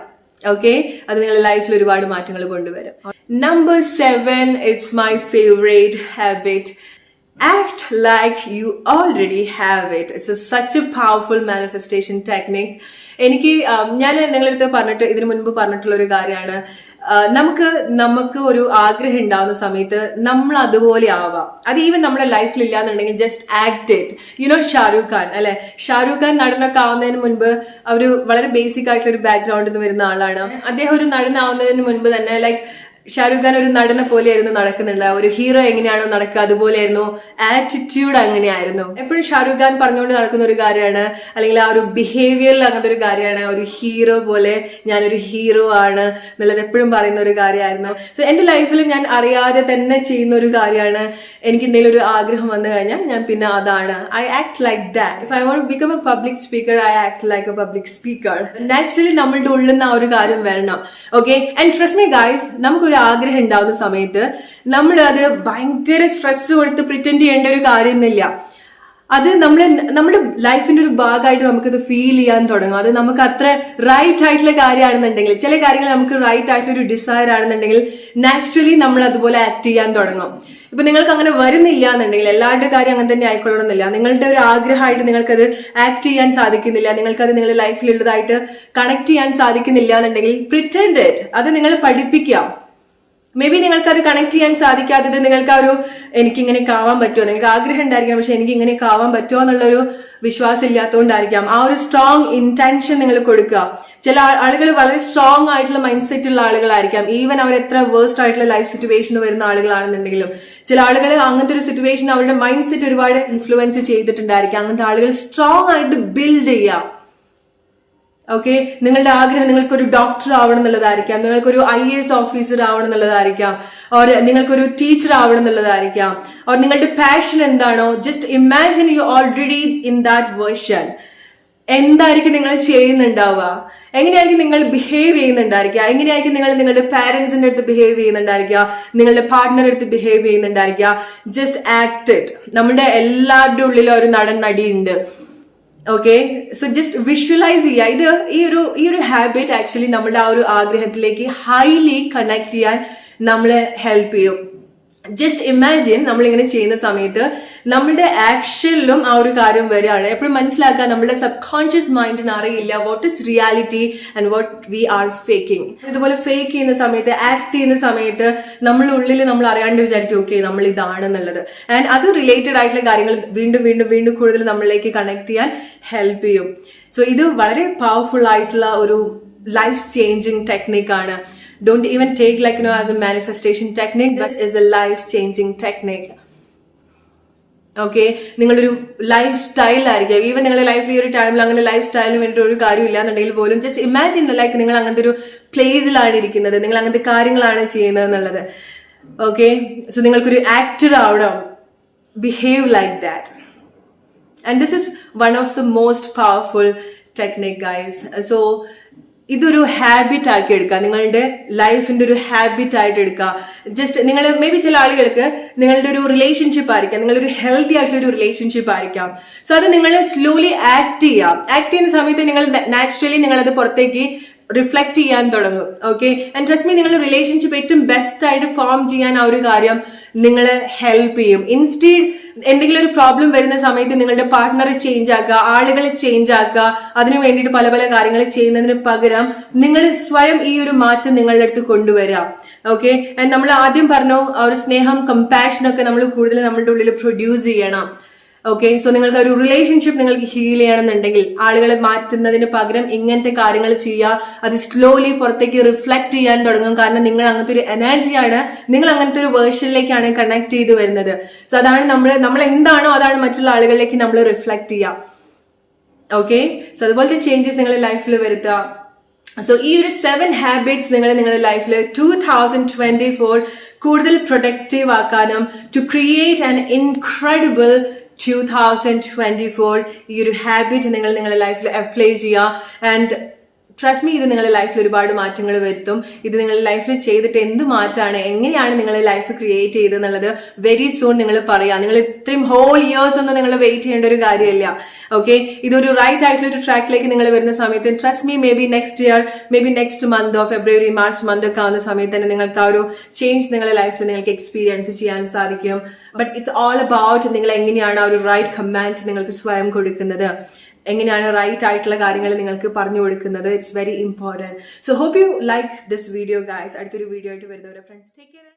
ഓക്കെ, അത് നിങ്ങളുടെ ലൈഫിൽ ഒരുപാട് മാറ്റങ്ങൾ കൊണ്ടുവരും. Number 7, it's my favourite habit. Act like you already have it. It's such a powerful manifestation technique. എനിക്ക് ഞാൻ നിങ്ങളുടെ അടുത്ത് ഇതിനു മുൻപ് പറഞ്ഞിട്ടുള്ള ഒരു കാര്യമാണ്, നമുക്ക് ഒരു ആഗ്രഹം ഉണ്ടാവുന്ന സമയത്ത് നമ്മൾ അതുപോലെ ആവാം. അത് ഈവൻ നമ്മുടെ ലൈഫിൽ ഇല്ലാന്നുണ്ടെങ്കിൽ just act it. Shahrukh Khan അല്ലെ, ഷാരൂഖ് ഖാൻ നടനൊക്കെ ആവുന്നതിന് മുൻപ് അവര് വളരെ ബേസിക് ആയിട്ടുള്ള ഒരു ബാക്ക്ഗ്രൗണ്ടിൽ നിന്ന് വരുന്ന ആളാണ്. അദ്ദേഹം ഒരു നടനാവുന്നതിന് മുൻപ് തന്നെ ഷാരൂഖ് ഖാൻ ഒരു നടനെ പോലെയായിരുന്നു നടക്കുന്നുണ്ട്. ഒരു ഹീറോ എങ്ങനെയാണോ നടക്കുക അതുപോലെയായിരുന്നു, ആറ്റിറ്റ്യൂഡ് അങ്ങനെയായിരുന്നു. എപ്പോഴും ഷാരൂഖ് ഖാൻ പറഞ്ഞുകൊണ്ട് നടക്കുന്ന ഒരു കാര്യമാണ്, അല്ലെങ്കിൽ ആ ഒരു ബിഹേവിയറിൽ അങ്ങനത്തെ ഒരു കാര്യമാണ്, ഒരു ഹീറോ പോലെ ഞാനൊരു ഹീറോ ആണ് എന്നുള്ളത് എപ്പോഴും പറയുന്ന ഒരു കാര്യമായിരുന്നു. സോ എന്റെ ലൈഫിൽ ഞാൻ അറിയാതെ തന്നെ ചെയ്യുന്ന ഒരു കാര്യമാണ്, എനിക്ക് എന്തെങ്കിലും ഒരു ആഗ്രഹം വന്നു കഴിഞ്ഞാൽ ഞാൻ പിന്നെ അതാണ്, I act like that. If I want become a public speaker, I act like a public speaker. Naturally നമ്മളുടെ ഉള്ളിൽ നിന്ന് ആ ഒരു കാര്യം വരണം. Okay, and trust me guys, നമുക്കൊരു ആഗ്രഹം ഉണ്ടാവുന്ന സമയത്ത് നമ്മൾ അത് ഭയങ്കര സ്ട്രെസ് കൊടുത്ത് പ്രിറ്റൻഡ് ചെയ്യേണ്ട ഒരു കാര്യമൊന്നുമില്ല. അത് നമ്മുടെ ലൈഫിന്റെ ഒരു ഭാഗമായിട്ട് നമുക്കത് ഫീൽ ചെയ്യാൻ തുടങ്ങും. അത് നമുക്ക് അത്ര റൈറ്റ് ആയിട്ടുള്ള കാര്യമാണെന്നുണ്ടെങ്കിൽ, ചില കാര്യങ്ങൾ നമുക്ക് റൈറ്റ് ആയിട്ടുള്ള ഒരു ഡിസയർ ആണെന്നുണ്ടെങ്കിൽ നാച്ചുറലി നമ്മൾ അതുപോലെ ആക്ട് ചെയ്യാൻ തുടങ്ങും. ഇപ്പൊ നിങ്ങൾക്ക് അങ്ങനെ വരുന്നില്ല എന്നുണ്ടെങ്കിൽ, എല്ലാവരുടെ കാര്യം അങ്ങനെ തന്നെ ആയിക്കൊള്ളണമെന്നില്ല, നിങ്ങളുടെ ഒരു ആഗ്രഹമായിട്ട് നിങ്ങൾക്കത് ആക്ട് ചെയ്യാൻ സാധിക്കുന്നില്ല, നിങ്ങൾക്കത് നിങ്ങളുടെ ലൈഫിലുള്ളതായിട്ട് കണക്ട് ചെയ്യാൻ സാധിക്കുന്നില്ല എന്നുണ്ടെങ്കിൽ പ്രിറ്റൻഡ് ഇറ്റ്. അത് നിങ്ങൾ പഠിപ്പിക്കാം. മേ ബി നിങ്ങൾക്ക് അത് കണക്ട് ചെയ്യാൻ സാധിക്കാത്തത് നിങ്ങൾക്ക് ആ ഒരു എനിക്കിങ്ങനെയൊക്കെ ആവാൻ പറ്റുമോ, നിങ്ങൾക്ക് ആഗ്രഹം ഉണ്ടായിരിക്കാം പക്ഷെ എനിക്ക് ഇങ്ങനെയൊക്കെ ആവാൻ പറ്റുമോ എന്നുള്ളൊരു വിശ്വാസം ഇല്ലാത്തതുകൊണ്ടായിരിക്കാം. ആ ഒരു സ്ട്രോങ് ഇന്റൻഷൻ നിങ്ങൾ കൊടുക്കുക. ചില ആളുകൾ വളരെ സ്ട്രോങ് ആയിട്ടുള്ള മൈൻഡ് സെറ്റ് ഉള്ള ആളുകളായിരിക്കാം, ഈവൻ അവർ എത്ര വേഴ്സ്റ്റ് ആയിട്ടുള്ള ലൈഫ് സിറ്റുവേഷൻ വരുന്ന ആളുകളാണെന്നുണ്ടെങ്കിലും. ചില ആളുകൾ അങ്ങനത്തെ ഒരു സിറ്റുവേഷൻ അവരുടെ മൈൻഡ് സെറ്റ് ഒരുപാട് ഇൻഫ്ലുവൻസ് ചെയ്തിട്ടുണ്ടായിരിക്കാം. അങ്ങനത്തെ ആളുകൾ സ്ട്രോങ് ആയിട്ട് ബിൽഡ് ചെയ്യാം. ഓക്കെ, നിങ്ങളുടെ ആഗ്രഹം നിങ്ങൾക്കൊരു ഡോക്ടർ ആവണം എന്നുള്ളതായിരിക്കാം, നിങ്ങൾക്കൊരു IAS ഓഫീസർ ആവണം എന്നുള്ളതായിരിക്കാം, ഓർ നിങ്ങൾക്കൊരു ടീച്ചർ ആവണം എന്നുള്ളതായിരിക്കാം, ഓർ നിങ്ങളുടെ പാഷൻ എന്താണോ, just imagine you already in that version. എന്തായിരിക്കും നിങ്ങൾ ചെയ്യുന്നുണ്ടാവുക, എങ്ങനെയായിരിക്കും നിങ്ങൾ ബിഹേവ് ചെയ്യുന്നുണ്ടായിരിക്കുക, എങ്ങനെയായിരിക്കും നിങ്ങൾ നിങ്ങളുടെ പാരന്റ്സിന്റെ അടുത്ത് ബിഹേവ് ചെയ്യുന്നുണ്ടായിരിക്കുക, നിങ്ങളുടെ പാർട്ട്ണറുടെ അടുത്ത് ബിഹേവ് ചെയ്യുന്നുണ്ടായിരിക്കുക. Just act it. നമ്മുടെ എല്ലാവരുടെ ഉള്ളിലും ഒരു നടൻ നടിയുണ്ട്. ഓക്കെ, സോ ജസ്റ്റ് വിഷ്വലൈസ് ചെയ്യുക. ഈ ഒരു ഹാബിറ്റ് ആക്ച്വലി നമ്മുടെ ആ ഒരു ആഗ്രഹത്തിലേക്ക് ഹൈലി കണക്ട് ചെയ്യാൻ നമ്മളെ ഹെൽപ്പ് ചെയ്യും. ജസ്റ്റ് ഇമാജിൻ നമ്മളിങ്ങനെ ചെയ്യുന്ന സമയത്ത് നമ്മുടെ ആക്ഷനിലും ആ ഒരു കാര്യം വരികയാണ്. എപ്പോഴും മനസ്സിലാക്കുക, നമ്മുടെ സബ് കോൺഷ്യസ് മൈൻഡിന് അറിയില്ല what is reality and what we are faking. ഇതുപോലെ ഫേക്ക് ചെയ്യുന്ന സമയത്ത്, ആക്ട് ചെയ്യുന്ന സമയത്ത് നമ്മുടെ ഉള്ളിൽ നമ്മൾ അറിയാണ്ട് വിചാരിക്കും ഓക്കെ നമ്മൾ ഇതാണെന്നുള്ളത്. ആൻഡ് അത് റിലേറ്റഡ് ആയിട്ടുള്ള കാര്യങ്ങൾ വീണ്ടും വീണ്ടും വീണ്ടും കൂടുതൽ നമ്മളിലേക്ക് കണക്ട് ചെയ്യാൻ ഹെൽപ്പ് ചെയ്യും. സോ ഇത് വളരെ പവർഫുൾ ആയിട്ടുള്ള ഒരു ലൈഫ് ചേഞ്ചിങ് ടെക്നിക്കാണ്. Don't even take as a manifestation technique. This is a life-changing technique. Okay, നിങ്ങളൊരു ലൈഫ് സ്റ്റൈൽ ആയിരിക്കും. ഈവൻ നിങ്ങളുടെ ലൈഫിൽ ഈ ഒരു ടൈമിൽ അങ്ങനെ ലൈഫ് സ്റ്റൈലിന് വേണ്ടി ഒരു കാര്യമില്ല എന്നുണ്ടെങ്കിൽ പോലും ജസ്റ്റ് ഇമാജിൻ ലൈക്ക് നിങ്ങൾ അങ്ങനത്തെ ഒരു പ്ലേസിലാണ് ഇരിക്കുന്നത്, നിങ്ങൾ അങ്ങനത്തെ കാര്യങ്ങളാണ് ചെയ്യുന്നത് എന്നുള്ളത്. ഓക്കെ, സോ നിങ്ങൾക്കൊരു ആക്ടർ ആവണം. Behave like that. And this is one of the most powerful technique guys. So ഇതൊരു ഹാബിറ്റ് ആക്കി എടുക്കുക, നിങ്ങളുടെ ലൈഫിന്റെ ഒരു ഹാബിറ്റ് ആയിട്ട് എടുക്കുക. ജസ്റ്റ് നിങ്ങൾ മേ ബി ചില ആളുകൾക്ക് നിങ്ങളുടെ ഒരു റിലേഷൻഷിപ്പ് ആയിരിക്കാം, നിങ്ങളുടെ ഒരു ഹെൽത്തി ആയിട്ടുള്ള ഒരു റിലേഷൻഷിപ്പ് ആയിരിക്കാം. സോ അത് നിങ്ങൾ സ്ലോലി ആക്ട് ചെയ്യാം. ആക്ട് ചെയ്യുന്ന സമയത്ത് നിങ്ങൾ നാച്ചുറലി നിങ്ങളത് പുറത്തേക്ക് റിഫ്ലക്ട് ചെയ്യാൻ തുടങ്ങും. ഓക്കെ, ആൻഡ് ട്രസ്റ്റ് മീ, നിങ്ങളുടെ റിലേഷൻഷിപ്പ് ഏറ്റവും ബെസ്റ്റ് ആയിട്ട് ഫോം ചെയ്യാൻ ആ ഒരു കാര്യം നിങ്ങളെ ഹെൽപ്പ് ചെയ്യും. ഇൻസ്റ്റീഡ് എന്തെങ്കിലും ഒരു പ്രോബ്ലം വരുന്ന സമയത്ത് നിങ്ങളുടെ പാർട്ട്ണറെ ചേഞ്ച് ആക്കുക, ആളുകളെ ചേഞ്ച് ആക്കുക, അതിനു വേണ്ടിയിട്ട് പല പല കാര്യങ്ങൾ ചെയ്യുന്നതിന് പകരം നിങ്ങൾ സ്വയം ഈ ഒരു മാറ്റം നിങ്ങളുടെ അടുത്ത് കൊണ്ടുവരാം. ഓക്കെ, ആൻഡ് നമ്മൾ ആദ്യം പറഞ്ഞു ആ ഒരു സ്നേഹം, കമ്പാഷൻ ഒക്കെ നമ്മൾ കൂടുതൽ നമ്മുടെ ഉള്ളിൽ പ്രൊഡ്യൂസ് ചെയ്യണം. ഓക്കെ, സോ നിങ്ങൾക്ക് ഒരു റിലേഷൻഷിപ്പ് നിങ്ങൾക്ക് ഹീൽ ചെയ്യണമെന്നുണ്ടെങ്കിൽ ആളുകളെ മാറ്റുന്നതിന് പകരം ഇങ്ങനത്തെ കാര്യങ്ങൾ ചെയ്യുക. അത് സ്ലോലി പുറത്തേക്ക് റിഫ്ലക്ട് ചെയ്യാൻ തുടങ്ങും. കാരണം നിങ്ങൾ അങ്ങനത്തെ ഒരു എനർജിയാണ്, നിങ്ങൾ അങ്ങനത്തെ ഒരു വേർഷനിലേക്കാണ് കണക്ട് ചെയ്ത് വരുന്നത്. സോ അതാണ് നമ്മൾ എന്താണോ അതാണ് മറ്റുള്ള ആളുകളിലേക്ക് നമ്മൾ റിഫ്ലക്ട് ചെയ്യുക. ഓക്കെ, സോ അതുപോലത്തെ ചേഞ്ചസ് നിങ്ങളുടെ ലൈഫിൽ വരുത്തുക. സോ ഈ ഒരു 7 ഹാബിറ്റ്സ് നിങ്ങൾ നിങ്ങളുടെ ലൈഫിൽ 2024 കൂടുതൽ പ്രൊഡക്റ്റീവ് ആക്കാനും ടു ക്രിയേറ്റ് ആൻ ഇൻക്രെഡിബിൾ 2024 ഈ ഒരു ഹാബിറ്റ് നിങ്ങൾ നിങ്ങളുടെ ലൈഫിൽ അപ്ലൈ ചെയ്യുക. ആൻഡ് ട്രസ്റ്റ് മീ, ഇത് നിങ്ങളുടെ ലൈഫിൽ ഒരുപാട് മാറ്റങ്ങൾ വരുത്തും. ഇത് നിങ്ങളുടെ ലൈഫിൽ ചെയ്തിട്ട് എന്ത് മാറ്റാണ്, എങ്ങനെയാണ് നിങ്ങളുടെ ലൈഫ് ക്രിയേറ്റ് ചെയ്തെന്നുള്ളത് വെരി സൂൺ നിങ്ങൾ പറയാം. നിങ്ങൾ ഇത്രയും ഹോൾ ഇയേഴ്സ് ഒന്നും നിങ്ങൾ വെയിറ്റ് ചെയ്യേണ്ട ഒരു കാര്യമില്ല. ഓക്കെ, ഇതൊരു റൈറ്റ് ആയിട്ടുള്ള ഒരു ട്രാക്കിലേക്ക് നിങ്ങൾ വരുന്ന സമയത്ത് trust me, maybe next year, maybe next മന്തോ ഫെബ്രുവരി മാർച്ച് മന്ത് ഒക്കെ ആവുന്ന സമയത്ത് തന്നെ നിങ്ങൾക്ക് ആ ഒരു ചേഞ്ച് നിങ്ങളുടെ ലൈഫിൽ നിങ്ങൾക്ക് എക്സ്പീരിയൻസ് ചെയ്യാൻ സാധിക്കും. ബട്ട് ഇറ്റ്സ് ഓൾ അബൌട്ട് നിങ്ങൾ എങ്ങനെയാണ് ആ ഒരു റൈറ്റ് കമാൻഡ് നിങ്ങൾക്ക് സ്വയം കൊടുക്കുന്നത്, എങ്ങനെയാണ് റൈറ്റ് ആയിട്ടുള്ള കാര്യങ്ങൾ നിങ്ങൾക്ക് പറഞ്ഞു കൊടുക്കുന്നത്. It's very important. So hope you like this video guys. അടുത്തൊരു വീഡിയോ ആയിട്ട് വരുന്നവരെ ഫ്രണ്ട്സ്, ടേക്ക് കെയർ.